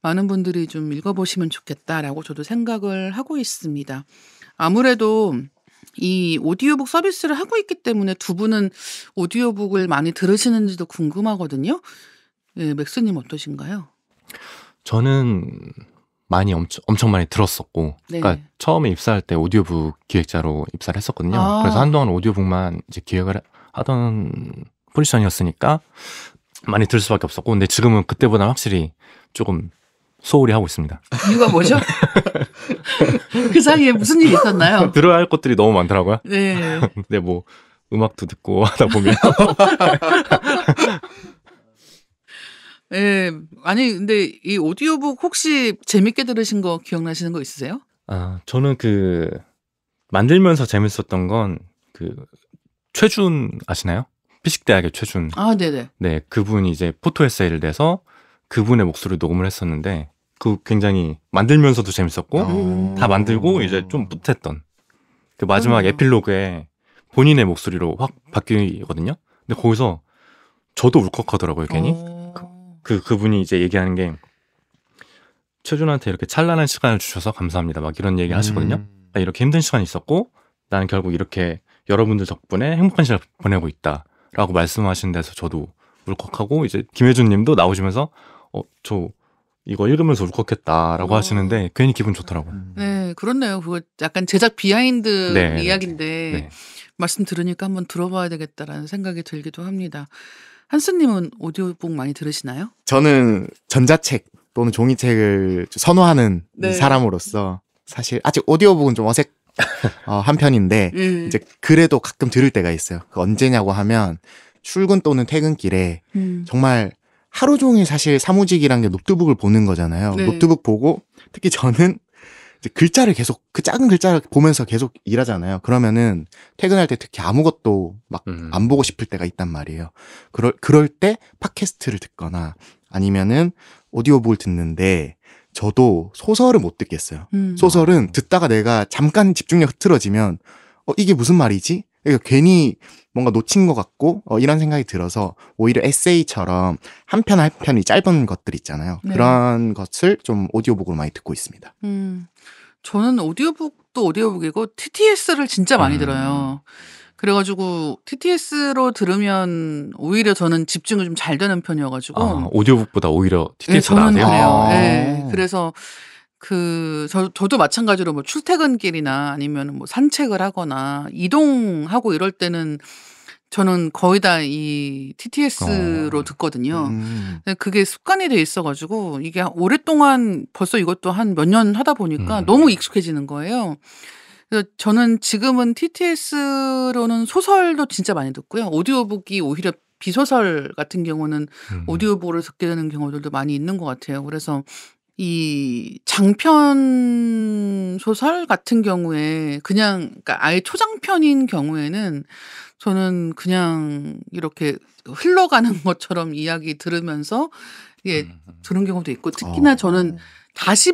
많은 분들이 좀 읽어보시면 좋겠다라고 저도 생각을 하고 있습니다. 아무래도 이 오디오북 서비스를 하고 있기 때문에 두 분은 오디오북을 많이 들으시는지도 궁금하거든요. 네, 맥스님 어떠신가요? 저는 엄청 많이 들었었고, 네. 그러니까 처음에 입사할 때 오디오북 기획자로 입사를 했었거든요. 아. 그래서 한동안 오디오북만 이제 기획을 하던 포지션이었으니까 많이 들을 수밖에 없었고, 근데 지금은 그때보다 확실히 조금 소홀히 하고 있습니다. 이유가 뭐죠? 그 사이에 무슨 일이 있었나요? 들어야 할 것들이 너무 많더라고요. 네. 근데 뭐 음악도 듣고 하다 보면 예. 아니 근데 이 오디오북 혹시 재밌게 들으신 거 기억나시는 거 있으세요? 저는 만들면서 재밌었던 건 최준 아시나요? 피식대학의 최준. 아, 네네. 네, 그분이 이제 포토 에세이를 내서 그분의 목소리를 녹음을 했었는데 굉장히 만들면서도 재밌었고 다 만들고 이제 좀 뿌듯했던 그 마지막 에필로그에 본인의 목소리로 확 바뀌거든요. 근데 거기서 저도 울컥하더라고요, 괜히. 그분이 이제 얘기하는 게 최준한테 이렇게 찬란한 시간을 주셔서 감사합니다. 막 이런 얘기 하시거든요. 이렇게 힘든 시간이 있었고 나는 결국 이렇게 여러분들 덕분에 행복한 시간을 보내고 있다라고 말씀하신 데서 저도 울컥하고 이제 김혜준 님도 나오시면서 저 이거 읽으면서 울컥했다라고 하시는데 괜히 기분 좋더라고요. 네, 그렇네요. 그거 약간 제작 비하인드 네, 이야기인데 네. 말씀 들으니까 한번 들어봐야 되겠다라는 생각이 들기도 합니다. 한스님은 오디오북 많이 들으시나요? 저는 전자책 또는 종이책을 선호하는 네. 사람으로서 사실 아직 오디오북은 좀 한 편인데 이제 그래도 가끔 들을 때가 있어요. 그 언제냐고 하면 출근 또는 퇴근길에 정말 하루 종일 사실 사무직이란 게 노트북을 보는 거잖아요. 네. 노트북 보고 특히 저는 이제 글자를 계속 그 작은 글자를 보면서 계속 일하잖아요. 그러면은 퇴근할 때 특히 아무것도 막 안 보고 싶을 때가 있단 말이에요. 그럴 때 팟캐스트를 듣거나 아니면은 오디오북을 듣는데 저도 소설을 못 듣겠어요. 소설은 듣다가 내가 잠깐 집중력 흐트러지면 이게 무슨 말이지? 그러니까 괜히 뭔가 놓친 것 같고 이런 생각이 들어서 오히려 에세이처럼 한 편 한 편이 짧은 것들 있잖아요. 네. 그런 것을 좀 오디오북으로 많이 듣고 있습니다. 저는 오디오북도 오디오북이고 TTS를 진짜 많이 들어요. 그래가지고 TTS로 들으면 오히려 저는 집중이 좀 잘 되는 편이어가지고 오디오북보다 오히려 네, TTS가 저는 나세요? 그래요. 네. 그래서 저도 마찬가지로 뭐 출퇴근길이나 아니면 뭐 산책을 하거나 이동하고 이럴 때는 저는 거의 다 이 TTS로 듣거든요. 근데 그게 습관이 돼 있어가지고 이게 오랫동안 벌써 이것도 한 몇 년 하다 보니까 너무 익숙해지는 거예요. 그래서 저는 지금은 TTS로는 소설도 진짜 많이 듣고요. 오디오북이 오히려 비소설 같은 경우는 오디오북으로 듣게 되는 경우들도 많이 있는 것 같아요. 그래서 이 장편 소설 같은 경우에 그러니까 아예 초장편인 경우에는 저는 그냥 이렇게 흘러가는 것처럼 이야기 들으면서 이게 들은 경우도 있고 특히나 저는 다시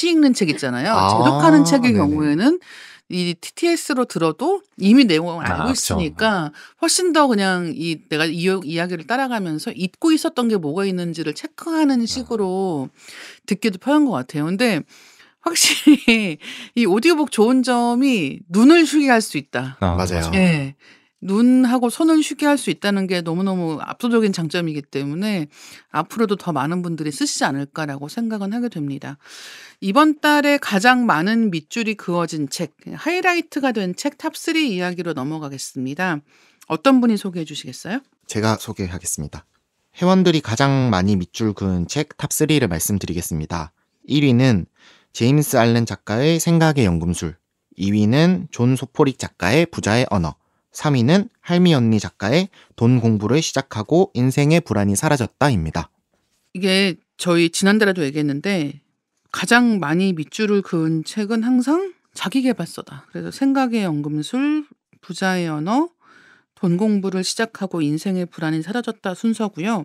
읽는 책 있잖아요. 제독하는 책의 네네. 경우에는 이 TTS로 들어도 이미 내용을 알고 그쵸. 있으니까 훨씬 더 그냥 내가 이야기를 따라가면서 잊고 있었던 게 뭐가 있는지를 체크하는 식으로 듣기도 편한 것 같아요. 근데 확실히 이 오디오북 좋은 점이 눈을 쉬게 할 수 있다. 맞아요. 예. 눈하고 손을 쉬게 할 수 있다는 게 너무너무 압도적인 장점이기 때문에 앞으로도 더 많은 분들이 쓰시지 않을까라고 생각은 하게 됩니다. 이번 달에 가장 많은 밑줄이 그어진 책, 하이라이트가 된 책 탑3 이야기로 넘어가겠습니다. 어떤 분이 소개해 주시겠어요? 제가 소개하겠습니다. 회원들이 가장 많이 밑줄 그은 책 탑3를 말씀드리겠습니다. 1위는 제임스 알렌 작가의 생각의 연금술, 2위는 존 소포릭 작가의 부자의 언어, 3위는 할미 언니 작가의 돈 공부를 시작하고 인생의 불안이 사라졌다입니다. 이게 저희 지난달에도 얘기했는데 가장 많이 밑줄을 그은 책은 항상 자기계발서다. 그래서 생각의 연금술, 부자의 언어, 돈 공부를 시작하고 인생의 불안이 사라졌다 순서고요.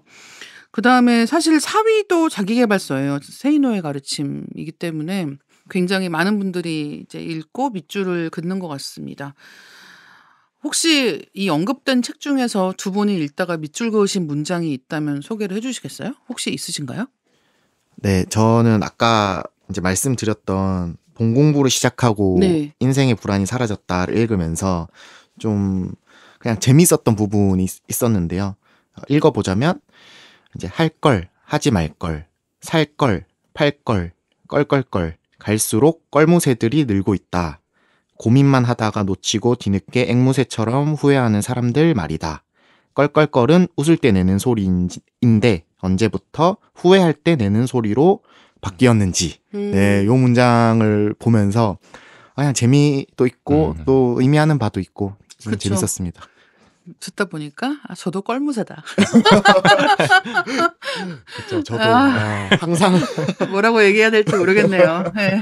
그 다음에 사실 4위도 자기계발서예요. 세이노의 가르침이기 때문에 굉장히 많은 분들이 이제 읽고 밑줄을 긋는 것 같습니다. 혹시 이 언급된 책 중에서 두 분이 읽다가 밑줄 그으신 문장이 있다면 소개를 해주시겠어요? 혹시 있으신가요? 네, 저는 아까 이제 말씀드렸던 돈 공부를 시작하고 네. 인생의 불안이 사라졌다를 읽으면서 좀 그냥 재밌었던 부분이 있었는데요. 읽어보자면 이제 할 걸, 하지 말 걸, 살 걸, 팔 걸, 껄껄껄 갈수록 껄무새들이 늘고 있다. 고민만 하다가 놓치고 뒤늦게 앵무새처럼 후회하는 사람들 말이다. 껄껄껄은 웃을 때 내는 소리인데 언제부터 후회할 때 내는 소리로 바뀌었는지. 네, 요 문장을 보면서 그냥 재미도 있고 또 의미하는 바도 있고 그쵸. 재밌었습니다. 듣다 보니까 저도 껄무새다. 그렇죠. 저도 항상 뭐라고 얘기해야 될지 모르겠네요. 네.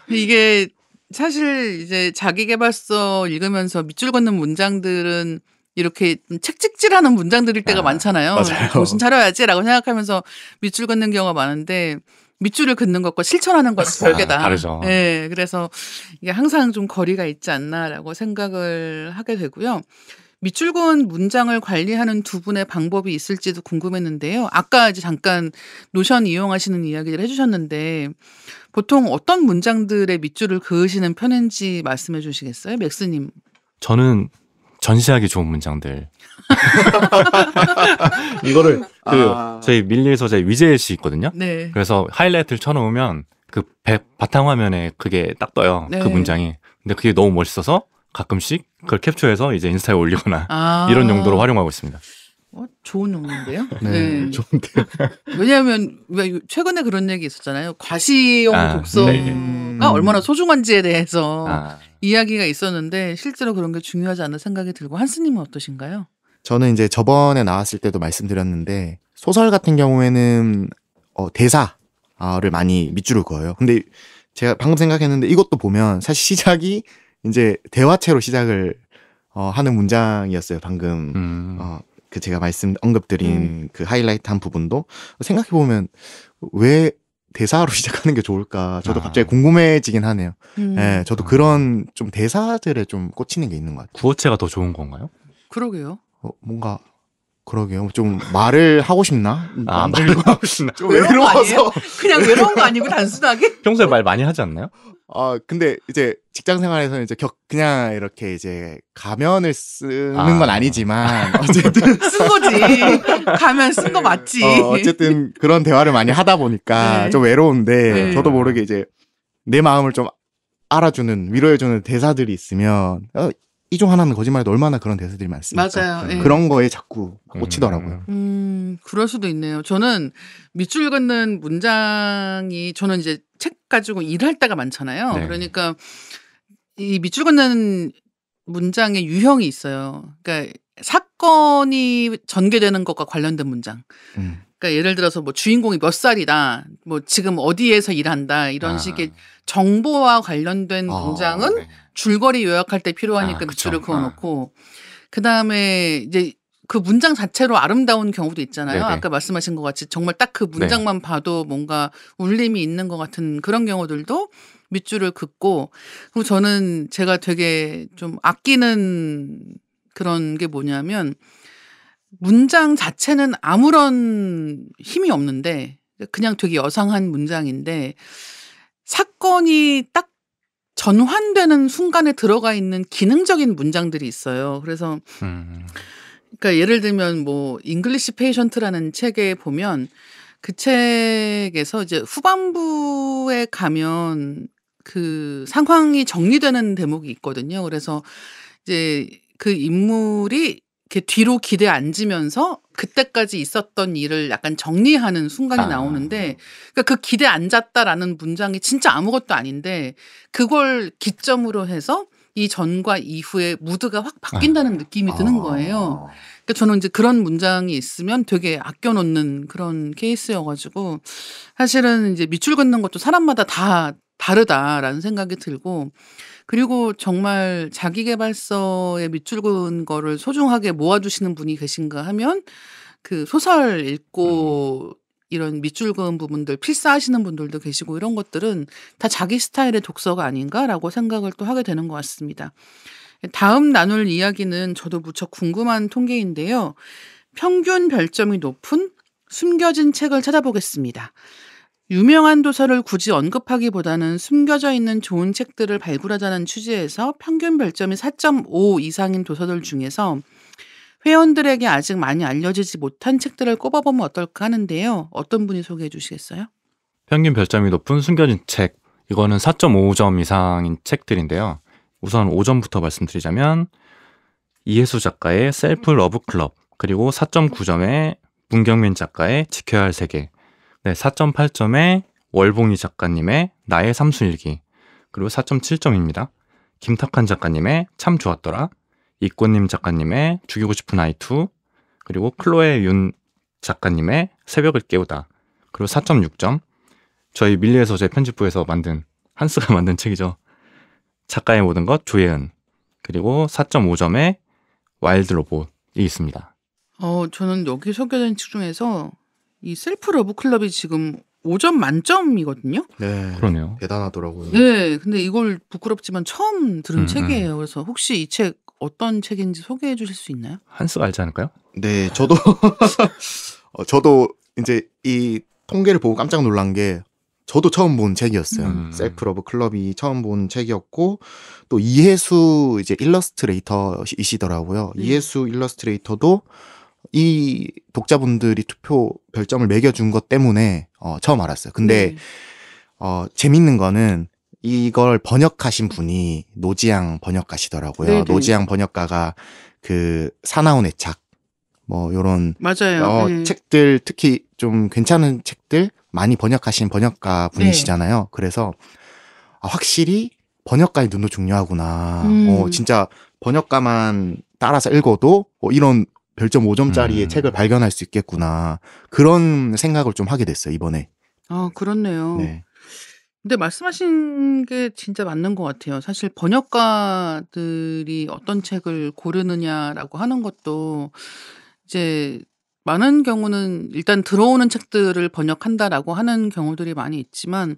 이게 사실 이제 자기계발서 읽으면서 밑줄 긋는 문장들은 이렇게 책찍질하는 문장들일 때가 많잖아요. 맞아요. 정신 차려야지라고 생각하면서 밑줄 긋는 경우가 많은데 밑줄을 긋는 것과 실천하는 것은 별개다. 다르죠. 네, 그래서 이게 항상 좀 거리가 있지 않나라고 생각을 하게 되고요. 밑줄 그은 문장을 관리하는 두 분의 방법이 있을지도 궁금했는데요. 아까 이제 잠깐 노션 이용하시는 이야기를 해주셨는데 보통 어떤 문장들의 밑줄을 그으시는 편인지 말씀해 주시겠어요? 맥스님. 저는 전시하기 좋은 문장들. 이거를 저희 밀리의 서재 위재일 씨 있거든요. 네. 그래서 하이라이트를 쳐놓으면 그 바탕화면에 그게 딱 떠요. 네. 그 문장이. 근데 그게 너무 멋있어서 가끔씩 그걸 캡처해서 이제 인스타에 올리거나 이런 용도로 활용하고 있습니다. 좋은 용도인데요. 네, 좋은데요. 왜냐하면 최근에 그런 얘기 있었잖아요. 과시용 독서가 네. 얼마나 소중한지에 대해서 이야기가 있었는데 실제로 그런 게 중요하지 않나 생각이 들고 한스님은 어떠신가요? 저는 이제 저번에 나왔을 때도 말씀드렸는데 소설 같은 경우에는 대사를 많이 밑줄을 그어요. 근데 제가 방금 생각했는데 이것도 보면 사실 시작이 이제 대화체로 시작을 하는 문장이었어요. 방금 그 제가 언급드린 그 하이라이트 한 부분도 생각해보면 왜 대사로 시작하는 게 좋을까 저도 갑자기 궁금해지긴 하네요. 네, 저도 그런 좀 대사들에 좀 꽂히는 게 있는 것 같아요. 구어체가 더 좋은 건가요? 그러게요. 뭔가 그러게요. 좀 말을 하고 싶나? 말을 하고 싶나? 좀 외로워서. 그냥 외로운 거 아니고 단순하게? 평소에 말 많이 하지 않나요? 근데 이제 직장 생활에서는 이제 그냥 이렇게 이제 가면을 쓰는 건 아니지만 어쨌든 쓴 거지. 가면 쓴 거 맞지. 어쨌든 그런 대화를 많이 하다 보니까 네. 좀 외로운데 네. 저도 모르게 이제 내 마음을 좀 알아주는 위로해주는 대사들이 있으면 이 중 하나는 거짓말도 얼마나 그런 대사들이 많습니까? 맞아요. 네. 그런 거에 자꾸 꽂히더라고요. 그럴 수도 있네요. 저는 밑줄 긋는 문장이 저는 이제 책 가지고 일할 때가 많잖아요. 네. 그러니까 이 밑줄 긋는 문장의 유형이 있어요. 그러니까 사건이 전개되는 것과 관련된 문장. 그러니까 예를 들어서 뭐 주인공이 몇 살이다, 뭐 지금 어디에서 일한다 이런 식의 정보와 관련된 문장은 네. 줄거리 요약할 때 필요하니까 밑줄을 그어놓고 그 다음에 이제 그 문장 자체로 아름다운 경우도 있잖아요. 네네. 아까 말씀하신 것 같이 정말 딱 그 문장만 봐도 뭔가 울림이 있는 것 같은 그런 경우들도 밑줄을 긋고, 그리고 저는 제가 되게 좀 아끼는 그런 게 뭐냐면 문장 자체는 아무런 힘이 없는데 그냥 되게 여상한 문장인데 사건이 딱 전환되는 순간에 들어가 있는 기능적인 문장들이 있어요. 그래서 그러니까 예를 들면 뭐 잉글리시 페이션트라는 책에 보면 그 책에서 이제 후반부에 가면 그 상황이 정리되는 대목이 있거든요. 그래서 이제 그 인물이 이렇게 뒤로 기대 앉으면서 그때까지 있었던 일을 약간 정리하는 순간이 나오는데, 그러니까 그 기대 앉았다라는 문장이 진짜 아무것도 아닌데 그걸 기점으로 해서 이 전과 이후의 무드가 확 바뀐다는 느낌이 드는 거예요. 그러니까 저는 이제 그런 문장이 있으면 되게 아껴놓는 그런 케이스여가지고 사실은 이제 밑줄 긋는 것도 사람마다 다 다르다라는 생각이 들고, 그리고 정말 자기계발서에 밑줄 그은 거를 소중하게 모아두시는 분이 계신가 하면 그 소설 읽고 이런 밑줄 그은 부분들 필사하시는 분들도 계시고 이런 것들은 다 자기 스타일의 독서가 아닌가라고 생각을 또 하게 되는 것 같습니다. 다음 나눌 이야기는 저도 무척 궁금한 통계인데요. 평균 별점이 높은 숨겨진 책을 찾아보겠습니다. 유명한 도서를 굳이 언급하기보다는 숨겨져 있는 좋은 책들을 발굴하자는 취지에서 평균 별점이 4.5 이상인 도서들 중에서 회원들에게 아직 많이 알려지지 못한 책들을 꼽아보면 어떨까 하는데요. 어떤 분이 소개해 주시겠어요? 평균 별점이 높은 숨겨진 책. 이거는 4.5점 이상인 책들인데요. 우선 5점부터 말씀드리자면 이혜수 작가의 셀프 러브 클럽, 그리고 4.9점의 문경민 작가의 지켜야 할 세계, 네, 4.8점의 월봉이 작가님의 나의 삼수일기, 그리고 4.7점입니다. 김탁한 작가님의 참 좋았더라, 이꽃님 작가님의 죽이고 싶은 아이2, 그리고 클로에 윤 작가님의 새벽을 깨우다, 그리고 4.6점 저희 밀리의 서재 편집부에서 만든 한스가 만든 책이죠. 작가의 모든 것 조예은, 그리고 4.5점의 와일드 로봇이 있습니다. 저는 여기 소개된 책 중에서 이 셀프 러브 클럽이 지금 5점 만점이거든요. 네. 그러네요. 대단하더라고요. 네, 근데 이걸 부끄럽지만 처음 들은 책이에요. 그래서 혹시 이 책 어떤 책인지 소개해 주실 수 있나요? 한스가 알지 않을까요? 네, 저도 저도 이제 이 통계를 보고 깜짝 놀란 게 저도 처음 본 책이었어요. 셀프 러브 클럽이 처음 본 책이었고, 또 이혜수 이제 일러스트레이터이시더라고요. 이혜수 일러스트레이터도 이 독자분들이 투표 별점을 매겨준 것 때문에 처음 알았어요. 근데 재밌는 거는 이걸 번역하신 분이 노지양 번역가시더라고요. 네네. 노지양 번역가가 그 사나운 애착 뭐 요런 맞아요. 책들, 특히 좀 괜찮은 책들 많이 번역하신 번역가 분이시잖아요. 그래서 확실히 번역가의 눈도 중요하구나. 진짜 번역가만 따라서 읽어도 이런 별점 5점짜리의 책을 발견할 수 있겠구나. 그런 생각을 좀 하게 됐어요, 이번에. 아, 그렇네요. 네. 근데 말씀하신 게 진짜 맞는 것 같아요. 사실 번역가들이 어떤 책을 고르느냐라고 하는 것도 이제 많은 경우는 일단 들어오는 책들을 번역한다라고 하는 경우들이 많이 있지만,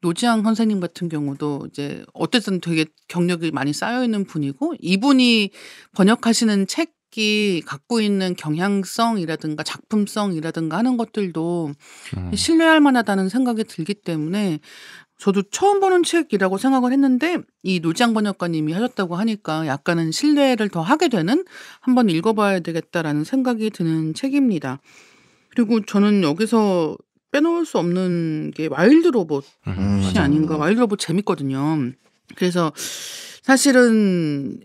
노지양 선생님 같은 경우도 이제 어쨌든 되게 경력이 많이 쌓여 있는 분이고, 이분이 번역하시는 책이 갖고 있는 경향성이라든가 작품성이라든가 하는 것들도 신뢰할 만하다는 생각이 들기 때문에 저도 처음 보는 책이라고 생각을 했는데, 이 노지양 번역가님이 하셨다고 하니까 약간은 신뢰를 더 하게 되는, 한번 읽어봐야 되겠다라는 생각이 드는 책입니다. 그리고 저는 여기서 빼놓을 수 없는 게 와일드 로봇이 아닌가. 와일드 로봇 재밌거든요. 그래서 사실은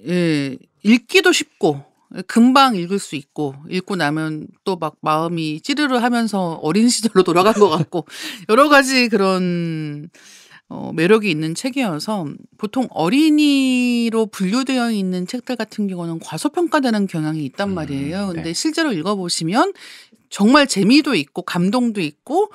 읽기도 쉽고 금방 읽을 수 있고, 읽고 나면 또 막 마음이 찌르르 하면서 어린 시절로 돌아간 것 같고 여러 가지 그런 매력이 있는 책이어서, 보통 어린이로 분류되어 있는 책들 같은 경우는 과소평가되는 경향이 있단 말이에요. 근데 실제로 읽어보시면 정말 재미도 있고 감동도 있고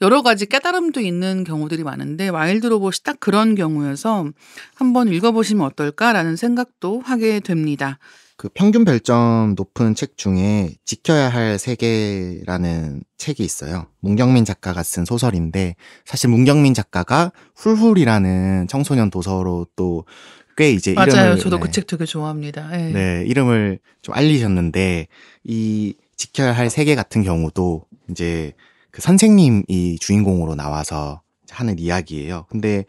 여러 가지 깨달음도 있는 경우들이 많은데, 와일드 로봇이 딱 그런 경우여서 한번 읽어보시면 어떨까라는 생각도 하게 됩니다. 그 평균 별점 높은 책 중에 지켜야 할 세계라는 책이 있어요. 문경민 작가가 쓴 소설인데 사실 문경민 작가가 훌훌이라는 청소년 도서로 또 꽤 이제 맞아요. 이름을 저도 그 책 되게 좋아합니다. 예. 네, 이름을 좀 알리셨는데 이 지켜야 할 세계 같은 경우도 이제 그 선생님이 주인공으로 나와서 하는 이야기예요. 근데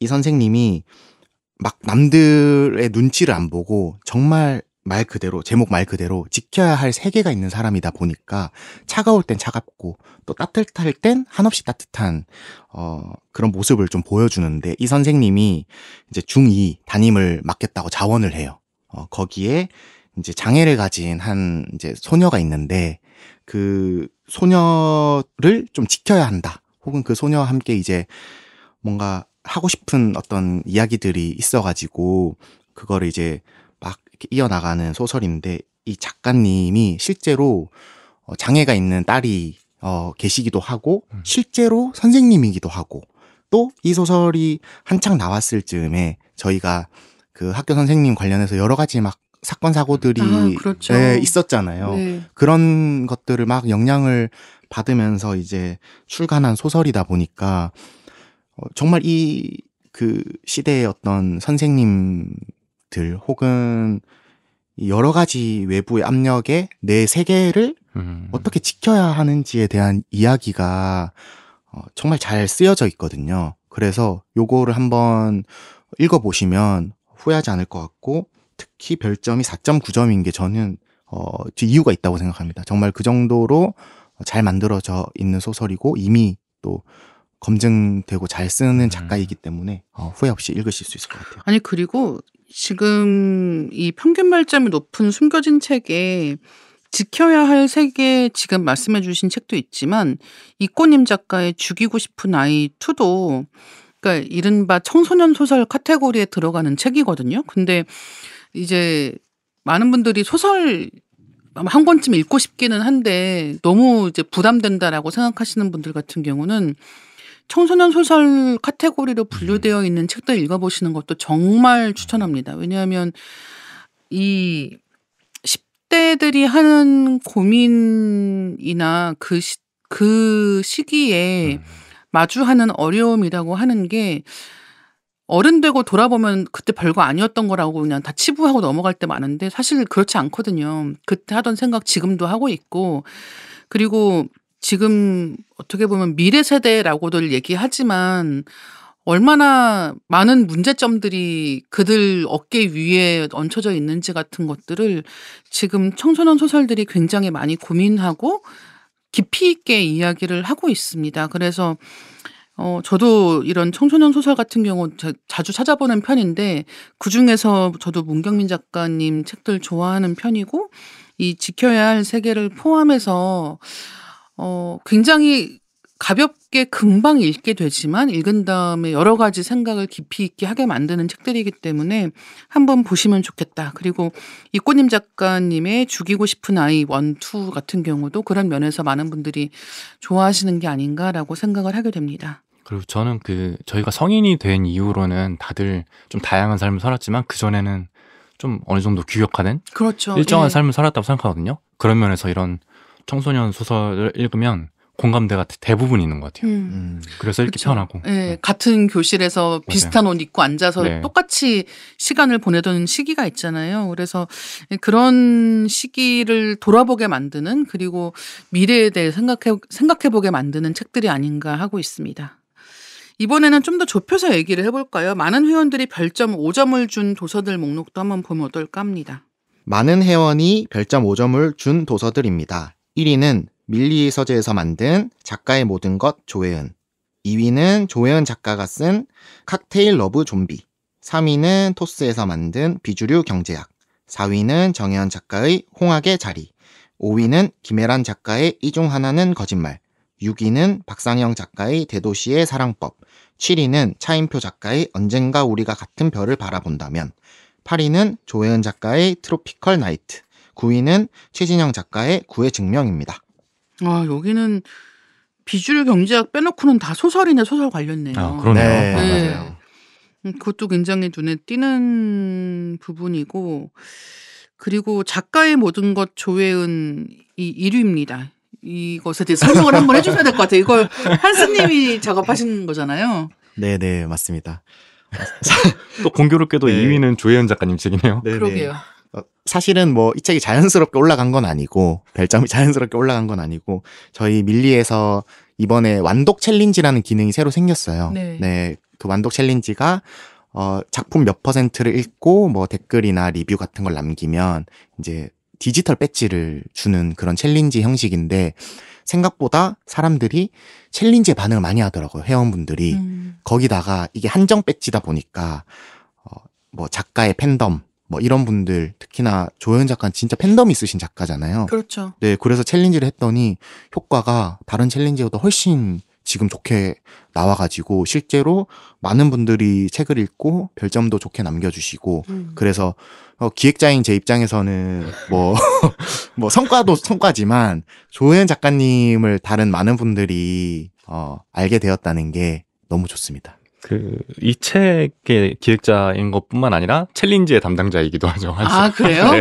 이 선생님이 막 남들의 눈치를 안 보고 정말 말 그대로, 제목 말 그대로 지켜야 할 세계가 있는 사람이다 보니까 차가울 땐 차갑고 또 따뜻할 땐 한없이 따뜻한 그런 모습을 좀 보여주는데 이 선생님이 이제 중2 담임을 맡겠다고 자원을 해요. 거기에 이제 장애를 가진 한 이제 소녀가 있는데 그 소녀를 좀 지켜야 한다. 혹은 그 소녀와 함께 이제 뭔가 하고 싶은 어떤 이야기들이 있어가지고 그거를 이제 막 이렇게 이어나가는 소설인데 이 작가님이 실제로 장애가 있는 딸이 계시기도 하고 실제로 선생님이기도 하고 또 이 소설이 한창 나왔을 즈음에 저희가 그 학교 선생님 관련해서 여러 가지 막 사건 사고들이 그렇죠. 네, 있었잖아요. 네. 그런 것들을 막 영향을 받으면서 이제 출간한 소설이다 보니까 정말 이 그 시대의 어떤 선생님들 혹은 여러 가지 외부의 압력에 내 세계를 어떻게 지켜야 하는지에 대한 이야기가 정말 잘 쓰여져 있거든요. 그래서 요거를 한번 읽어보시면 후회하지 않을 것 같고 특히 별점이 4.9점인 게 저는 이유가 있다고 생각합니다. 정말 그 정도로 잘 만들어져 있는 소설이고 이미 또 검증되고 잘 쓰는 작가이기 때문에 후회 없이 읽으실 수 있을 것 같아요. 아니 그리고 지금 이 평균 별점이 높은 숨겨진 책에 지켜야 할 세계 지금 말씀해 주신 책도 있지만 이꼬님 작가의 죽이고 싶은 아이 2도 그러니까 이른바 청소년 소설 카테고리에 들어가는 책이거든요. 근데 이제 많은 분들이 소설 한 권쯤 읽고 싶기는 한데 너무 이제 부담된다라고 생각하시는 분들 같은 경우는 청소년 소설 카테고리로 분류되어 있는 책들 읽어보시는 것도 정말 추천합니다. 왜냐하면 이 10대들이 하는 고민이나 그 시기에 마주하는 어려움이라고 하는 게 어른 되고 돌아보면 그때 별거 아니었던 거라고 그냥 다 치부하고 넘어갈 때 많은데 사실 그렇지 않거든요. 그때 하던 생각 지금도 하고 있고 그리고 지금 어떻게 보면 미래 세대라고들 얘기하지만 얼마나 많은 문제점들이 그들 어깨 위에 얹혀져 있는지 같은 것들을 지금 청소년 소설들이 굉장히 많이 고민하고 깊이 있게 이야기를 하고 있습니다. 그래서 저도 이런 청소년 소설 같은 경우 자주 찾아보는 편인데 그중에서 저도 문경민 작가님 책들 좋아하는 편이고 이 지켜야 할 세계를 포함해서 굉장히 가볍게 금방 읽게 되지만 읽은 다음에 여러 가지 생각을 깊이 있게 하게 만드는 책들이기 때문에 한번 보시면 좋겠다. 그리고 이꼬님 작가님의 죽이고 싶은 아이 1, 2 같은 경우도 그런 면에서 많은 분들이 좋아하시는 게 아닌가라고 생각을 하게 됩니다. 그리고 저는 저희가 성인이 된 이후로는 다들 좀 다양한 삶을 살았지만 그전에는 좀 어느 정도 규격화된 그렇죠. 일정한 예. 삶을 살았다고 생각하거든요. 그런 면에서 이런 청소년 소설을 읽으면 공감대가 대부분 있는 것 같아요. 그래서 읽기 그렇죠. 편하고. 예, 같은 교실에서 비슷한 옷 입고 앉아서 네. 똑같이 시간을 보내던 시기가 있잖아요. 그래서 그런 시기를 돌아보게 만드는 그리고 미래에 대해 생각해보게 만드는 책들이 아닌가 하고 있습니다. 이번에는 좀 더 좁혀서 얘기를 해볼까요? 많은 회원들이 별점 5점을 준 도서들 목록도 한번 보면 어떨까 합니다. 많은 회원이 별점 5점을 준 도서들입니다. 1위는 밀리 서재에서 만든 작가의 모든 것 조혜은. 2위는 조혜은 작가가 쓴 칵테일 러브 좀비. 3위는 토스에서 만든 비주류 경제학. 4위는 정혜연 작가의 홍학의 자리. 5위는 김혜란 작가의 이 중 하나는 거짓말. 6위는 박상영 작가의 대도시의 사랑법. 7위는 차인표 작가의 언젠가 우리가 같은 별을 바라본다면. 8위는 조혜은 작가의 트로피컬 나이트. 9위는 최진영 작가의 구의 증명입니다. 여기는 비주류 경제학 빼놓고는 다 소설이네, 소설 관련네요. 그러네요. 네. 맞아요. 그것도 굉장히 눈에 띄는 부분이고 그리고 작가의 모든 것 조혜은 이 1위입니다. 이것에 대해 설명을 한번 해주셔야 될 것 같아요. 이걸 한스님이 작업하신 거잖아요. 네네, 맞습니다. 또 공교롭게도 네. 2위는 조혜연 작가님 책이네요. 네네. 그러게요. 사실은 뭐 이 책이 자연스럽게 올라간 건 아니고 별점이 자연스럽게 올라간 건 아니고 저희 밀리에서 이번에 완독 챌린지라는 기능이 새로 생겼어요. 네. 그 완독 챌린지가 작품 몇 %를 읽고 뭐 댓글이나 리뷰 같은 걸 남기면 이제 디지털 배지를 주는 그런 챌린지 형식인데 생각보다 사람들이 챌린지에 반응을 많이 하더라고요. 회원분들이. 거기다가 이게 한정 배지다 보니까 뭐 작가의 팬덤 뭐 이런 분들 특히나 조혜은 작가는 진짜 팬덤이 있으신 작가잖아요. 그렇죠. 네, 그래서 챌린지를 했더니 효과가 다른 챌린지보다 훨씬 지금 좋게 나와가지고 실제로 많은 분들이 책을 읽고 별점도 좋게 남겨주시고 그래서 기획자인 제 입장에서는 뭐 성과도 성과지만 조혜은 작가님을 다른 많은 분들이 알게 되었다는 게 너무 좋습니다. 이 책의 기획자인 것뿐만 아니라 챌린지의 담당자이기도 하죠. 아, 그래요? 네.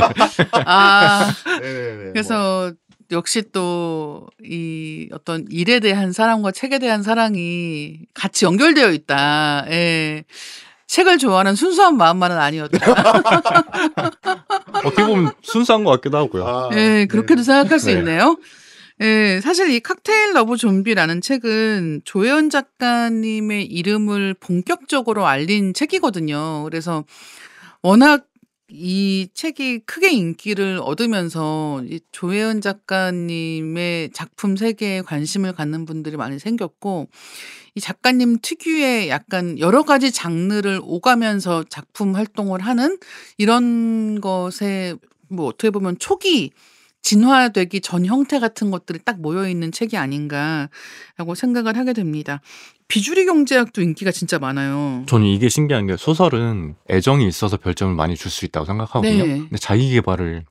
아, 네네네. 그래서 역시 또 이 어떤 일에 대한 사랑과 책에 대한 사랑이 같이 연결되어 있다. 예. 책을 좋아하는 순수한 마음만은 아니었다. 어떻게 보면 순수한 것 같기도 하고요. 예, 그렇게도 생각할 수 네. 있네요. 예, 사실 이 칵테일 러브 좀비라는 책은 조혜연 작가님의 이름을 본격적으로 알린 책이거든요. 그래서 워낙 이 책이 크게 인기를 얻으면서 이 조혜연 작가님의 작품 세계에 관심을 갖는 분들이 많이 생겼고 이 작가님 특유의 약간 여러 가지 장르를 오가면서 작품 활동을 하는 이런 것에 뭐 어떻게 보면 초기 진화되기 전 형태 같은 것들이 딱 모여있는 책이 아닌가라고 생각을 하게 됩니다. 비주류 경제학도 인기가 진짜 많아요. 저는 이게 신기한 게 소설은 애정이 있어서 별점을 많이 줄 수 있다고 생각하거든요. 네. 근데 자기 개발을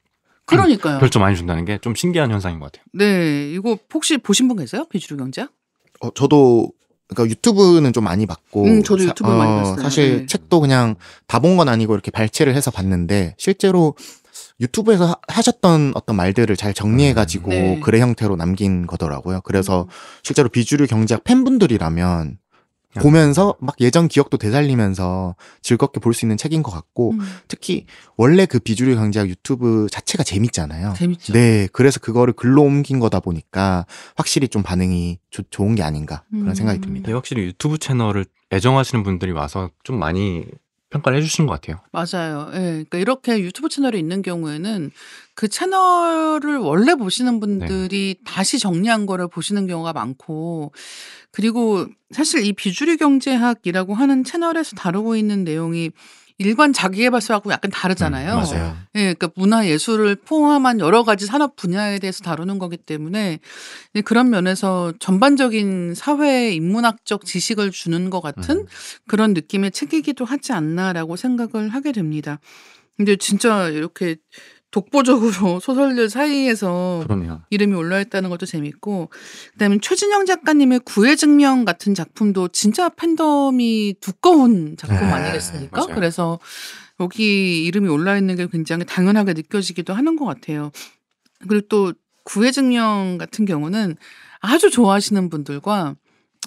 그러니까요. 별점 많이 준다는 게 좀 신기한 현상인 것 같아요. 네, 이거 혹시 보신 분 계세요? 비주류 경제학? 저도 그러니까 유튜브는 좀 많이 봤고 저도 유튜브 많이 봤어요. 사실 네. 책도 그냥 다 본 건 아니고 이렇게 발췌를 해서 봤는데 실제로 유튜브에서 하셨던 어떤 말들을 잘 정리해가지고 네. 글의 형태로 남긴 거더라고요. 그래서 실제로 비주류 경제학 팬분들이라면 보면서 막 예전 기억도 되살리면서 즐겁게 볼 수 있는 책인 것 같고 특히 원래 그 비주류 경제학 유튜브 자체가 재밌잖아요. 재밌죠. 네, 그래서 그거를 글로 옮긴 거다 보니까 확실히 좀 반응이 좋은 게 아닌가 그런 생각이 듭니다. 근데 확실히 유튜브 채널을 애정하시는 분들이 와서 좀 많이 평가를 해주신 것 같아요. 맞아요. 예. 그러니까 이렇게 유튜브 채널이 있는 경우에는 그 채널을 원래 보시는 분들이 다시 정리한 거를 보시는 경우가 많고 그리고 사실 이 비주류 경제학이라고 하는 채널에서 다루고 있는 내용이 일반 자기계발서하고 약간 다르잖아요. 맞아요. 예, 그러니까 문화 예술을 포함한 여러 가지 산업 분야에 대해서 다루는 거기 때문에 그런 면에서 전반적인 사회 인문학적 지식을 주는 것 같은 그런 느낌의 책이기도 하지 않나라고 생각을 하게 됩니다. 근데 진짜 이렇게 독보적으로 소설들 사이에서 그러네요. 이름이 올라있다는 것도 재밌고 그다음에 최진영 작가님의 구애증명 같은 작품도 진짜 팬덤이 두꺼운 작품 아니겠습니까? 맞아요. 그래서 여기 이름이 올라있는 게 굉장히 당연하게 느껴지기도 하는 것 같아요. 그리고 또 구애증명 같은 경우는 아주 좋아하시는 분들과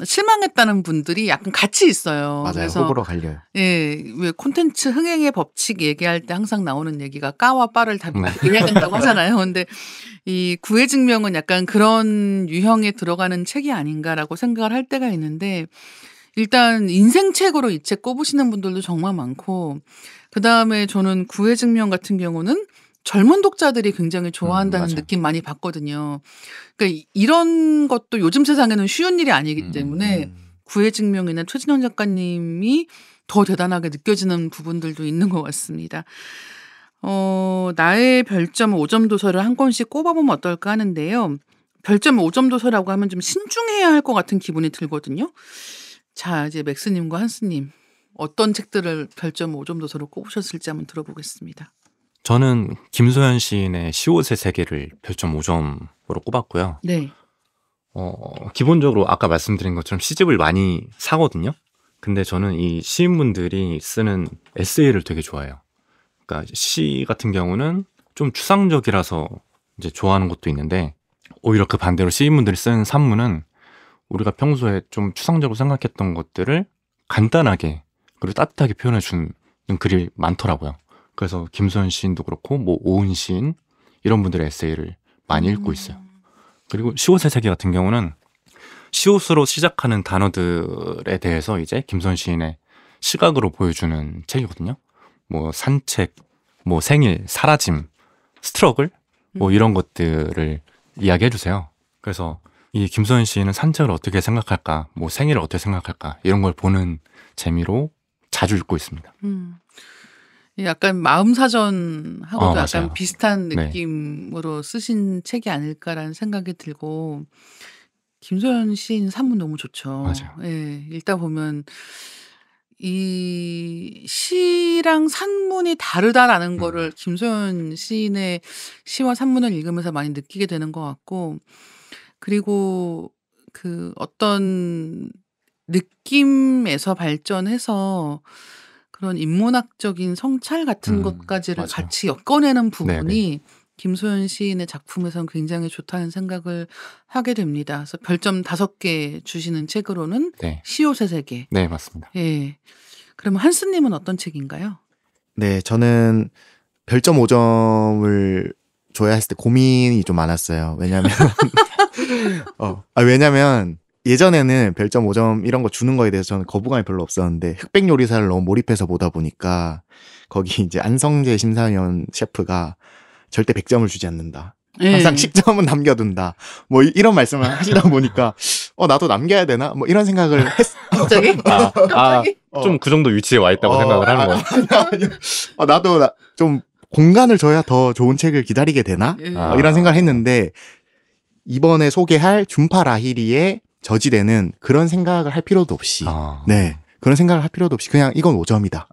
실망했다는 분들이 약간 같이 있어요. 맞아요. 그래서 호불호 갈려요. 예, 왜 콘텐츠 흥행의 법칙 얘기할 때 항상 나오는 얘기가 까와 빠를 다 얘기해야 된다고 하잖아요. 근데 이 구애증명은 약간 그런 유형에 들어가는 책이 아닌가라고 생각을 할 때가 있는데 일단 인생책으로 이 책 꼽으시는 분들도 정말 많고 그다음에 저는 구애증명 같은 경우는 젊은 독자들이 굉장히 좋아한다는 맞아요. 느낌 많이 받거든요. 그러니까 이런 것도 요즘 세상에는 쉬운 일이 아니기 때문에 구애증명이나 최진영 작가님이 더 대단하게 느껴지는 부분들도 있는 것 같습니다. 나의 별점 5점 도서를 한 권씩 꼽아보면 어떨까 하는데요. 별점 5점 도서라고 하면 좀 신중해야 할 것 같은 기분이 들거든요. 자, 이제 맥스님과 한스님 어떤 책들을 별점 5점 도서로 꼽으셨을지 한번 들어보겠습니다. 저는 김소연 시인의 시옷의 세계를 별점 5점으로 꼽았고요. 네. 기본적으로 아까 말씀드린 것처럼 시집을 많이 사거든요. 근데 저는 이 시인분들이 쓰는 에세이를 되게 좋아해요. 그러니까 시 같은 경우는 좀 추상적이라서 이제 좋아하는 것도 있는데, 오히려 그 반대로 시인분들이 쓰는 산문은 우리가 평소에 좀 추상적으로 생각했던 것들을 간단하게 그리고 따뜻하게 표현해 주는 글이 많더라고요. 그래서 김소연 시인도 그렇고 뭐 오은 시인 이런 분들의 에세이를 많이 읽고 있어요. 그리고 시옷의 세계 같은 경우는 시옷으로 시작하는 단어들에 대해서 이제 김소연 시인의 시각으로 보여주는 책이거든요. 뭐 산책, 뭐 생일, 사라짐, 스트러글 뭐 이런 것들을 이야기해 주세요. 그래서 이 김소연 시인은 산책을 어떻게 생각할까, 뭐 생일을 어떻게 생각할까 이런 걸 보는 재미로 자주 읽고 있습니다. 약간 마음사전하고도 맞아요. 약간 비슷한 네. 느낌으로 쓰신 책이 아닐까라는 생각이 들고, 김소연 시인 산문 너무 좋죠. 맞아요. 예, 읽다 보면 이 시랑 산문이 다르다라는 거를 김소연 시인의 시와 산문을 읽으면서 많이 느끼게 되는 것 같고, 그리고 그 어떤 느낌에서 발전해서 그런 인문학적인 성찰 같은 것까지를 맞아요. 같이 엮어내는 네네. 부분이 김소연 시인의 작품에선 굉장히 좋다는 생각을 하게 됩니다. 그래서 별점 5개 주시는 책으로는 네. 시옷의 세계. 네, 맞습니다. 예. 그러면 한스님은 어떤 책인가요? 네, 저는 별점 5점을 줘야 했을 때 고민이 좀 많았어요. 왜냐면, 왜냐면 예전에는 별점 5점 이런 거 주는 거에 대해서 저는 거부감이 별로 없었는데 흑백 요리사를 너무 몰입해서 보다 보니까 거기 이제 안성재 심사위원 셰프가 절대 100점을 주지 않는다. 항상 예. 10점은 남겨둔다. 뭐 이런 말씀을 하시다 보니까 나도 남겨야 되나? 뭐 이런 생각을 갑자기? 갑자기? 좀 그 정도 위치에 와 있다고 생각을 하는 거예요. 아니요. 나도 좀 공간을 줘야 더 좋은 책을 기다리게 되나? 예. 이런 생각을 했는데 이번에 소개할 준파 라히리의 저지대는 그런 생각을 할 필요도 없이 네, 그런 생각을 할 필요도 없이 그냥 이건 5점이다.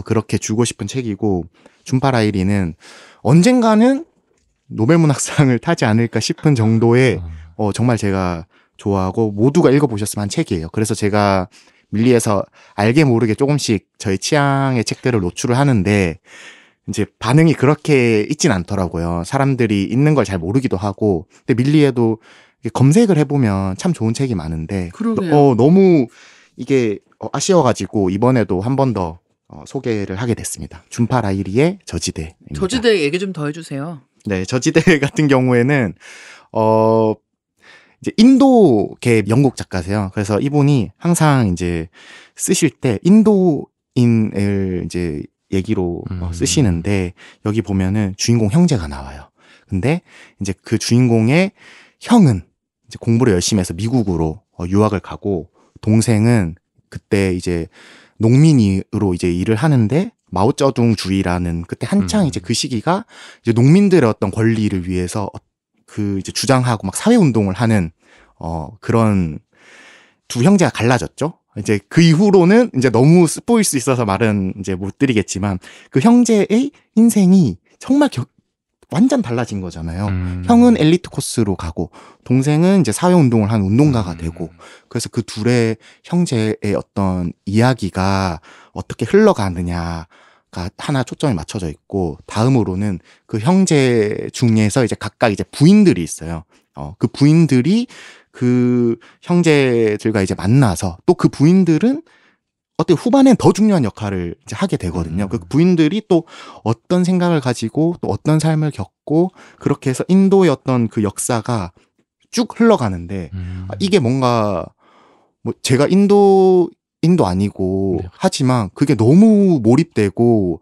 그렇게 주고 싶은 책이고, 준파 라히리는 언젠가는 노벨문학상을 타지 않을까 싶은 정도의 정말 제가 좋아하고 모두가 읽어보셨으면 한 책이에요. 그래서 제가 밀리에서 알게 모르게 조금씩 저의 취향의 책들을 노출을 하는데 이제 반응이 그렇게 있진 않더라고요. 사람들이 읽는 걸 잘 모르기도 하고. 근데 밀리에도 검색을 해보면 참 좋은 책이 많은데 그러게요. 너무 이게 아쉬워가지고 이번에도 한 번 더 소개를 하게 됐습니다. 준파 라히리의 저지대. 저지대 얘기 좀 더 해주세요. 네, 저지대 같은 경우에는 이제 인도계 영국 작가세요. 그래서 이분이 항상 이제 쓰실 때 인도인을 이제 얘기로 쓰시는데 여기 보면은 주인공 형제가 나와요. 근데 이제 그 주인공의 형은 이제 공부를 열심히 해서 미국으로 유학을 가고, 동생은 그때 이제 농민으로 이제 일을 하는데 마오쩌둥주의라는 그때 한창 이제 그 시기가 이제 농민들의 어떤 권리를 위해서 그 이제 주장하고 막 사회 운동을 하는 그런 두 형제가 갈라졌죠. 이제 그 이후로는 이제 너무 스포일 수 있어서 말은 이제 못 드리겠지만 그 형제의 인생이 정말 완전 달라진 거잖아요. 형은 엘리트 코스로 가고 동생은 이제 사회 운동을 한 운동가가 되고, 그래서 그 둘의 형제의 어떤 이야기가 어떻게 흘러가느냐가 하나 초점이 맞춰져 있고, 다음으로는 그 형제 중에서 이제 각각 이제 부인들이 있어요. 그 부인들이 그 형제들과 이제 만나서 또 그 부인들은 어떻게 후반엔 더 중요한 역할을 이제 하게 되거든요. 그 부인들이 또 어떤 생각을 가지고 또 어떤 삶을 겪고, 그렇게 해서 인도의 어떤 그 역사가 쭉 흘러가는데 이게 뭔가 뭐 제가 인도 아니고 하지만 그게 너무 몰입되고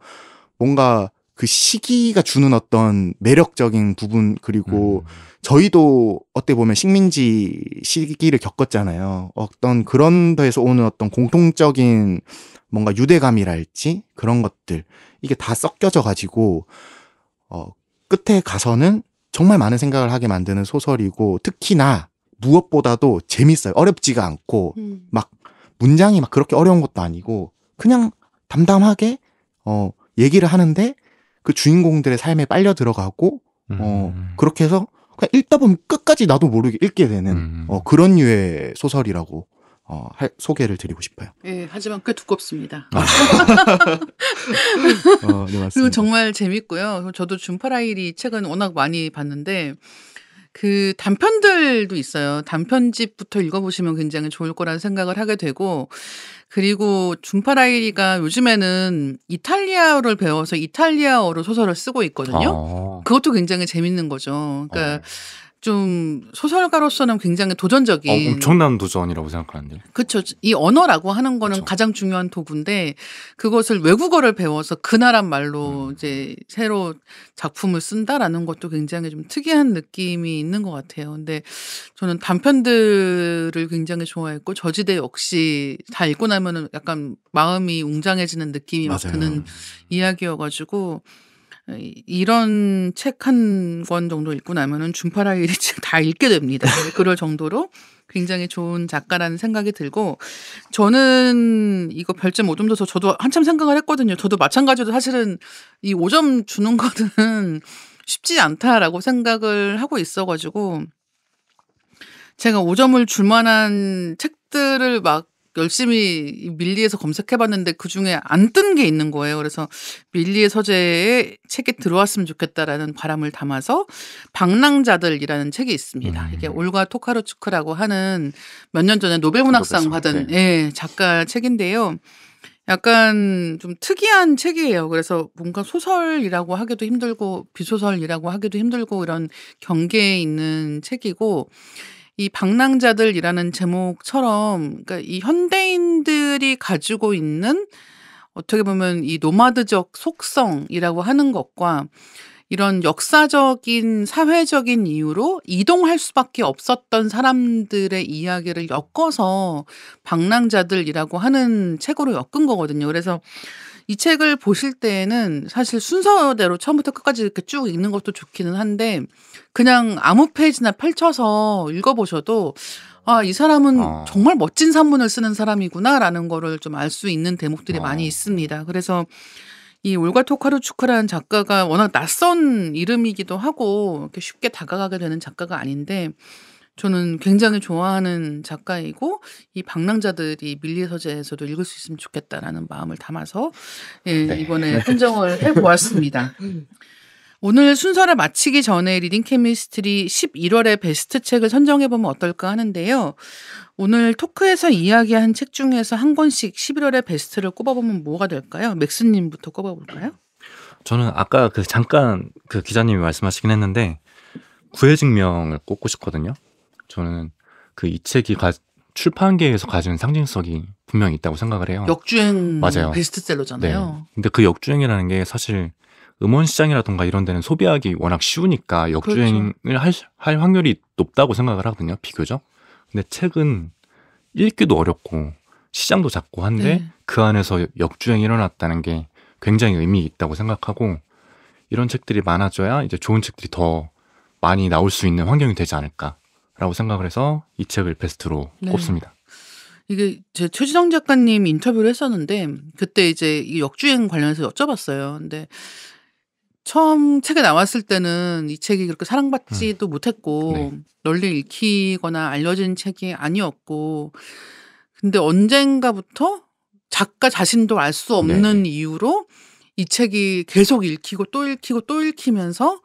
뭔가 그 시기가 주는 어떤 매력적인 부분, 그리고 저희도 어떻게 보면 식민지 시기를 겪었잖아요. 어떤 그런 데에서 오는 어떤 공통적인 뭔가 유대감이랄지 그런 것들, 이게 다 섞여져 가지고 끝에 가서는 정말 많은 생각을 하게 만드는 소설이고, 특히나 무엇보다도 재밌어요. 어렵지가 않고 막 문장이 막 그렇게 어려운 것도 아니고 그냥 담담하게 얘기를 하는데 그 주인공들의 삶에 빨려 들어가고 그렇게 해서 그냥 읽다 보면 끝까지 나도 모르게 읽게 되는 그런 류의 소설이라고 소개를 드리고 싶어요. 예, 하지만 꽤 두껍습니다. 네, 그리고 맞습니다. 정말 재밌고요. 저도 준파라일이 책은 워낙 많이 봤는데 그 단편들도 있어요. 단편집부터 읽어보시면 굉장히 좋을 거라는 생각을 하게 되고, 그리고 준파라일이가 요즘에는 이탈리아어를 배워서 이탈리아어로 소설을 쓰고 있거든요. 그것도 굉장히 재밌는 거죠. 그러니까 좀 소설가로서는 굉장히 도전적인. 엄청난 도전이라고 생각하는데요. 그렇죠. 이 언어라고 하는 거는 그쵸. 가장 중요한 도구인데 그것을 외국어를 배워서 그 나라 말로 이제 새로 작품을 쓴다라는 것도 굉장히 좀 특이한 느낌이 있는 것 같아요. 근데 저는 단편들을 굉장히 좋아했고 저지대 역시 다 읽고 나면은 약간 마음이 웅장해지는 느낌이 막 맞아요. 드는 이야기여가지고 이런 책 한 권 정도 읽고 나면은 준파라일이 다 읽게 됩니다. 그럴 정도로 굉장히 좋은 작가라는 생각이 들고, 저는 이거 별점 5점 줘서 저도 한참 생각을 했거든요. 저도 마찬가지로 사실은 이 5점 주는 거는 쉽지 않다라고 생각을 하고 있어가지고 제가 5점을 줄 만한 책들을 막 열심히 밀리에서 검색해봤는데 그중에 안 뜬 게 있는 거예요. 그래서 밀리의 서재에 책이 들어왔으면 좋겠다라는 바람을 담아서 방랑자들이라는 책이 있습니다. 이게 올가 토카르추크라고 하는 몇 년 전에 노벨문학상 받은 작가 책인데요. 약간 좀 특이한 책이에요. 그래서 뭔가 소설이라고 하기도 힘들고 비소설이라고 하기도 힘들고 이런 경계에 있는 책이고, 이 방랑자들이라는 제목처럼 그러니까 이 현대인들이 가지고 있는 어떻게 보면 이 노마드적 속성이라고 하는 것과 이런 역사적인 사회적인 이유로 이동할 수밖에 없었던 사람들의 이야기를 엮어서 방랑자들이라고 하는 책으로 엮은 거거든요. 그래서 이 책을 보실 때에는 사실 순서대로 처음부터 끝까지 이렇게 쭉 읽는 것도 좋기는 한데 그냥 아무 페이지나 펼쳐서 읽어보셔도 아, 이 사람은 정말 멋진 산문을 쓰는 사람이구나라는 거를 좀 알 수 있는 대목들이 많이 있습니다. 그래서 이 올가 토카르추크라는 작가가 워낙 낯선 이름이기도 하고 이렇게 쉽게 다가가게 되는 작가가 아닌데 저는 굉장히 좋아하는 작가이고 이 방랑자들이 밀리의 서재에서도 읽을 수 있으면 좋겠다라는 마음을 담아서 이번에 선정을 해보았습니다. 오늘 순서를 마치기 전에 리딩 케미스트리 11월의 베스트 책을 선정해보면 어떨까 하는데요. 오늘 토크에서 이야기한 책 중에서 한 권씩 11월의 베스트를 꼽아보면 뭐가 될까요? 맥스님부터 꼽아볼까요? 저는 아까 잠깐 기자님이 말씀하시긴 했는데 구해증명을 꼽고 싶거든요. 저는 이 책이 출판계에서 가진 상징성이 분명히 있다고 생각을 해요. 역주행 맞아요. 베스트셀러잖아요. 네. 근데 그 역주행이라는 게 사실 음원시장이라던가 이런 데는 소비하기 워낙 쉬우니까 역주행을 할 확률이 높다고 생각을 하거든요. 비교적. 근데 책은 읽기도 어렵고 시장도 작고 한데 그 안에서 역주행이 일어났다는 게 굉장히 의미 있다고 생각하고 이런 책들이 많아져야 이제 좋은 책들이 더 많이 나올 수 있는 환경이 되지 않을까라고 생각을 해서 이 책을 베스트로 꼽습니다. 이게 제 최지성 작가님 인터뷰를 했었는데 그때 이제 이 역주행 관련해서 여쭤봤어요. 근데 처음 책에 나왔을 때는 이 책이 그렇게 사랑받지도 못했고 널리 읽히거나 알려진 책이 아니었고 근데 언젠가부터 작가 자신도 알 수 없는 이유로 이 책이 계속 읽히고 또 읽히고 또 읽히면서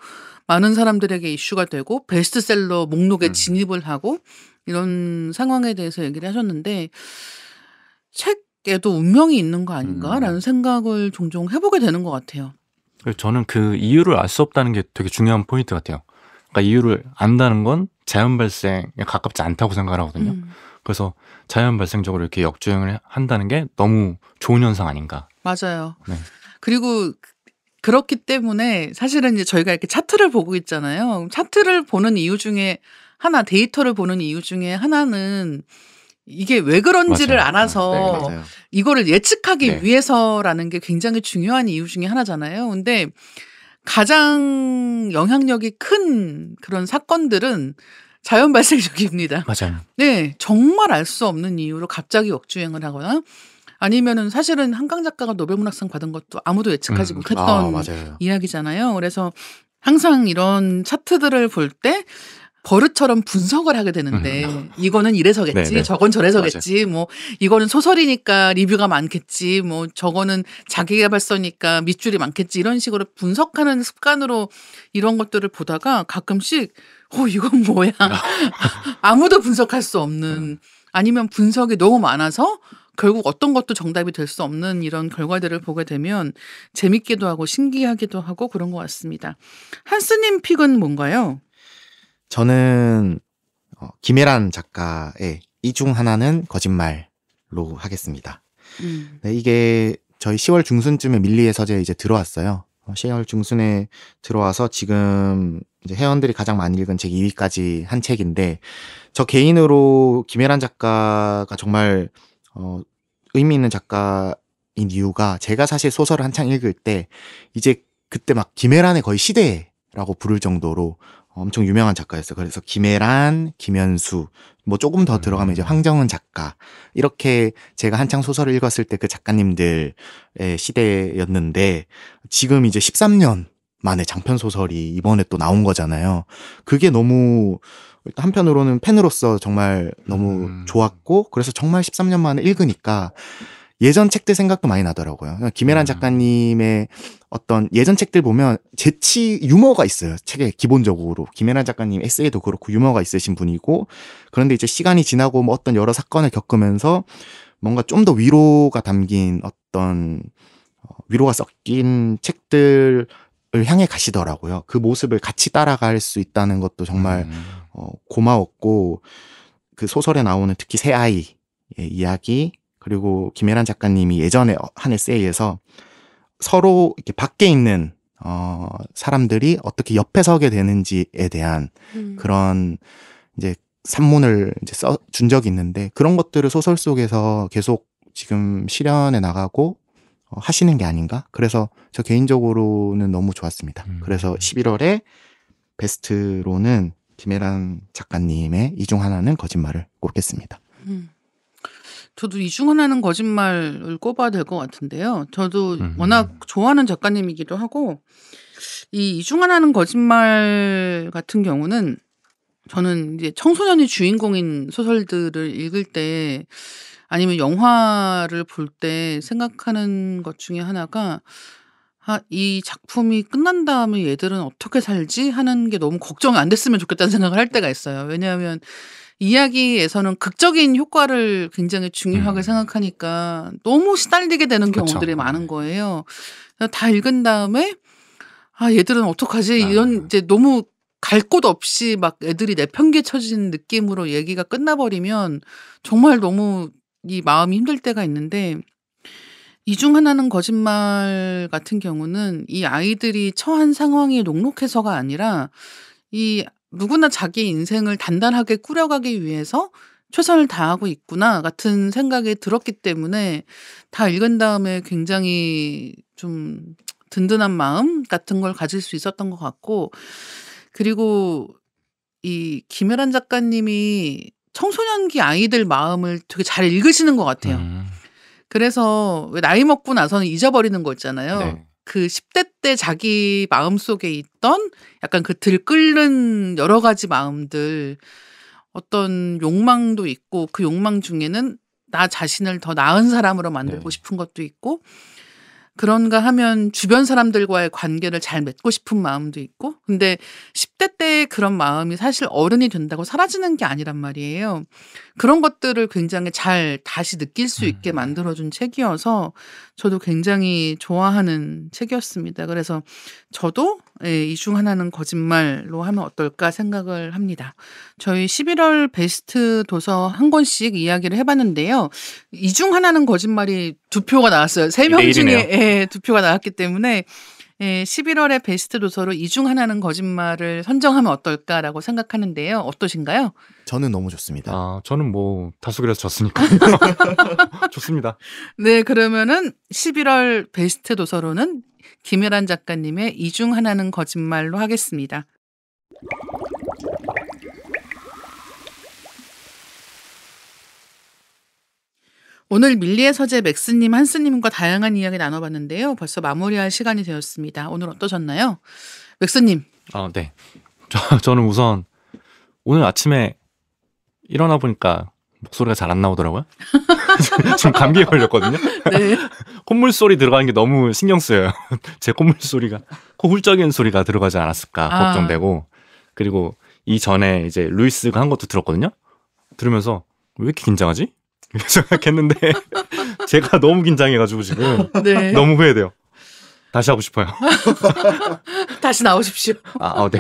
많은 사람들에게 이슈가 되고 베스트셀러 목록에 진입을 하고 이런 상황에 대해서 얘기를 하셨는데 책에도 운명이 있는 거 아닌가라는 생각을 종종 해보게 되는 것 같아요. 저는 그 이유를 알 수 없다는 게 되게 중요한 포인트 같아요. 그러니까 이유를 안다는 건 자연 발생에 가깝지 않다고 생각을 하거든요. 그래서 자연 발생적으로 이렇게 역주행을 한다는 게 너무 좋은 현상 아닌가. 맞아요. 그리고 그렇기 때문에 사실은 이제 저희가 이렇게 차트를 보고 있잖아요. 차트를 보는 이유 중에 하나, 데이터를 보는 이유 중에 하나는 이게 왜 그런지를 알아서 이거를 예측하기 위해서라는 게 굉장히 중요한 이유 중에 하나잖아요. 근데 가장 영향력이 큰 그런 사건들은 자연 발생적입니다. 맞아요. 네, 정말 알 수 없는 이유로 갑자기 역주행을 하거나 아니면은 사실은 한강 작가가 노벨문학상 받은 것도 아무도 예측하지 못했던 이야기잖아요. 그래서 항상 이런 차트들을 볼 때 버릇처럼 분석을 하게 되는데 이거는 이래서겠지, 네네. 저건 저래서겠지, 뭐 이거는 소설이니까 리뷰가 많겠지, 뭐 저거는 자기계발서니까 밑줄이 많겠지, 이런 식으로 분석하는 습관으로 이런 것들을 보다가 가끔씩 이건 뭐야 아무도 분석할 수 없는, 아니면 분석이 너무 많아서 결국 어떤 것도 정답이 될 수 없는 이런 결과들을 보게 되면 재밌기도 하고 신기하기도 하고 그런 것 같습니다. 한스님 픽은 뭔가요? 저는 김혜란 작가의 이 중 하나는 거짓말로 하겠습니다. 네, 이게 저희 10월 중순쯤에 밀리의 서재에 이제 들어왔어요. 10월 중순에 들어와서 지금 이제 회원들이 가장 많이 읽은 책 2위까지 한 책인데, 저 개인으로 김혜란 작가가 정말 의미 있는 작가인 이유가, 제가 사실 소설을 한창 읽을 때 이제 그때 막 김혜란의 거의 시대라고 부를 정도로 엄청 유명한 작가였어요. 그래서 김혜란, 김현수, 뭐 조금 더 들어가면 이제 황정은 작가, 이렇게 제가 한창 소설을 읽었을 때 그 작가님들의 시대였는데, 지금 이제 13년 만에 장편 소설이 이번에 또 나온 거잖아요. 그게 너무 일단 한편으로는 팬으로서 정말 너무 좋았고, 그래서 정말 13년 만에 읽으니까 예전 책들 생각도 많이 나더라고요. 김혜란 작가님의 어떤 예전 책들 보면 재치, 유머가 있어요. 책에 기본적으로. 김혜란 작가님 에세이도 그렇고 유머가 있으신 분이고, 그런데 이제 시간이 지나고 뭐 어떤 여러 사건을 겪으면서 뭔가 좀 더 위로가 담긴 어떤 위로가 섞인 책들을 향해 가시더라고요. 그 모습을 같이 따라갈 수 있다는 것도 정말 고마웠고, 그 소설에 나오는 특히 새 아이의 이야기, 그리고 김혜란 작가님이 예전에 한 에세이에서 서로 이렇게 밖에 있는 사람들이 어떻게 옆에 서게 되는지에 대한 그런 이제 산문을 이제 써준 적이 있는데, 그런 것들을 소설 속에서 계속 지금 실현해 나가고 하시는 게 아닌가? 그래서 저 개인적으로는 너무 좋았습니다. 그래서 11월에 베스트로는 김혜란 작가님의 이 중 하나는 거짓말을 꼽겠습니다. 저도 이 중 하나는 거짓말을 꼽아야 될 것 같은데요. 저도 워낙 좋아하는 작가님이기도 하고, 이 중 하나는 거짓말 같은 경우는 저는 이제 청소년이 주인공인 소설들을 읽을 때, 아니면 영화를 볼 때 생각하는 것 중에 하나가, 이 작품이 끝난 다음에 얘들은 어떻게 살지? 하는 게 너무 걱정이 안 됐으면 좋겠다는 생각을 할 때가 있어요. 왜냐하면 이야기에서는 극적인 효과를 굉장히 중요하게 생각하니까 너무 시달리게 되는 그쵸. 경우들이 많은 거예요. 다 읽은 다음에 얘들은 어떡하지? 이런 이제 너무 갈 곳 없이 막 애들이 내팽개쳐진 느낌으로 얘기가 끝나버리면 정말 너무 이 마음이 힘들 때가 있는데, 이 중 하나는 거짓말 같은 경우는 이 아이들이 처한 상황이 녹록해서가 아니라 이 누구나 자기 인생을 단단하게 꾸려가기 위해서 최선을 다하고 있구나 같은 생각이 들었기 때문에 다 읽은 다음에 굉장히 좀 든든한 마음 같은 걸 가질 수 있었던 것 같고, 그리고 이 김혜란 작가님이 청소년기 아이들 마음을 되게 잘 읽으시는 것 같아요. 그래서 왜 나이 먹고 나서는 잊어버리는 거 있잖아요. 네. 그 10대 때 자기 마음속에 있던 약간 그 들끓는 여러 가지 마음들, 어떤 욕망도 있고, 그 욕망 중에는 나 자신을 더 나은 사람으로 만들고 네. 싶은 것도 있고, 그런가 하면 주변 사람들과의 관계를 잘 맺고 싶은 마음도 있고, 근데 10대 때의 그런 마음이 사실 어른이 된다고 사라지는 게 아니란 말이에요. 그런 것들을 굉장히 잘 다시 느낄 수 있게 만들어준 책이어서 저도 굉장히 좋아하는 책이었습니다. 그래서 저도 이 중 하나는 거짓말로 하면 어떨까 생각을 합니다. 저희 11월 베스트 도서 한 권씩 이야기를 해봤는데요. 이 중 하나는 거짓말이 2표가 나왔어요. 3명 중에 2표가 나왔기 때문에 11월의 베스트 도서로 이 중 하나는 거짓말을 선정하면 어떨까라고 생각하는데요. 어떠신가요? 저는 너무 좋습니다. 저는 뭐 다수결에서 졌으니까 좋습니다. 네, 그러면은 11월 베스트 도서로는 김혜란 작가님의 이 중 하나는 거짓말로 하겠습니다. 오늘 밀리의 서재 맥스님, 한스님과 다양한 이야기 나눠봤는데요. 벌써 마무리할 시간이 되었습니다. 오늘 어떠셨나요? 맥스님. 네. 저는 우선 오늘 아침에 일어나 보니까 목소리가 잘 안 나오더라고요. 지금 감기에 걸렸거든요. 네. 콧물 소리 들어가는 게 너무 신경 쓰여요. 제 콧물 소리가 코 훌쩍이는 소리가 들어가지 않았을까 걱정되고. 그리고 이전에 이제 루이스가 한 것도 들었거든요. 들으면서 왜 이렇게 긴장하지? 이렇게 생각했는데 제가 너무 긴장해가지고 지금 네. 너무 후회돼요. 다시 하고 싶어요. 다시 나오십시오. 네.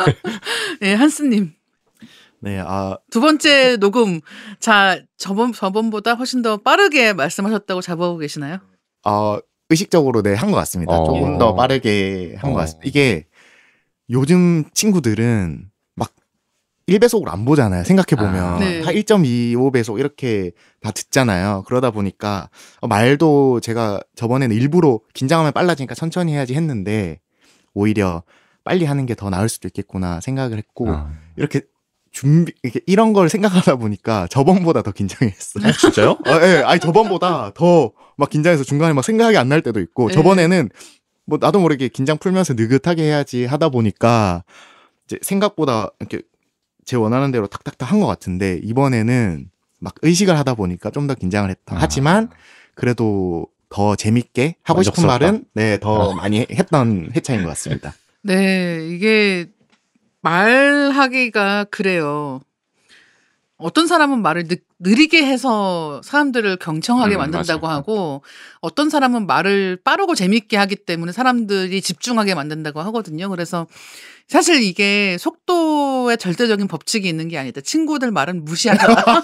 네, 한스님. 네, 두 번째 녹음. 자, 저번보다 훨씬 더 빠르게 말씀하셨다고 잡아오고 계시나요? 의식적으로 네, 한 것 같습니다. 조금 더 빠르게 한 것 같습니다. 이게 요즘 친구들은 막 1배속으로 안 보잖아요. 생각해보면. 네. 다 1.25배속 이렇게 다 듣잖아요. 그러다 보니까 말도 제가 저번에는 일부러 긴장하면 빨라지니까 천천히 해야지 했는데 오히려 빨리 하는 게 더 나을 수도 있겠구나 생각을 했고 이렇게 이런 걸 생각하다 보니까 저번보다 더 긴장했어요. 진짜요? 네, 아니 저번보다 더 막 긴장해서 중간에 막 생각이 안 날 때도 있고 네. 저번에는 뭐 나도 모르게 긴장 풀면서 느긋하게 해야지 하다 보니까 이제 생각보다 이렇게 제 원하는 대로 탁탁탁 한 것 같은데 이번에는 막 의식을 하다 보니까 좀 더 긴장을 했다. 하지만 그래도 더 재밌게 하고 싶은 말은 네, 더 많이 했던 회차인 것 같습니다. 네, 이게 말하기가 그래요. 어떤 사람은 말을 느리게 해서 사람들을 경청하게 만든다고 맞아요. 하고 어떤 사람은 말을 빠르고 재밌게 하기 때문에 사람들이 집중하게 만든다고 하거든요. 그래서 사실 이게 속도의 절대적인 법칙이 있는 게 아니다. 친구들 말은 무시하라.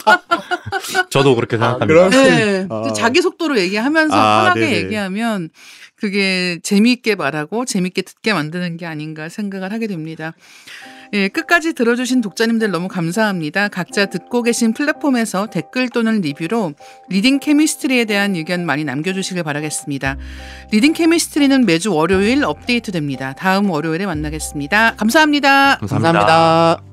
저도 그렇게 생각합니다. 네. 자기 속도로 얘기하면서 편하게 네네. 얘기하면 그게 재미있게 말하고 재미있게 듣게 만드는 게 아닌가 생각을 하게 됩니다. 예, 끝까지 들어주신 독자님들 너무 감사합니다. 각자 듣고 계신 플랫폼에서 댓글 또는 리뷰로 리딩 케미스트리에 대한 의견 많이 남겨주시길 바라겠습니다. 리딩 케미스트리는 매주 월요일 업데이트됩니다. 다음 월요일에 만나겠습니다. 감사합니다. 감사합니다.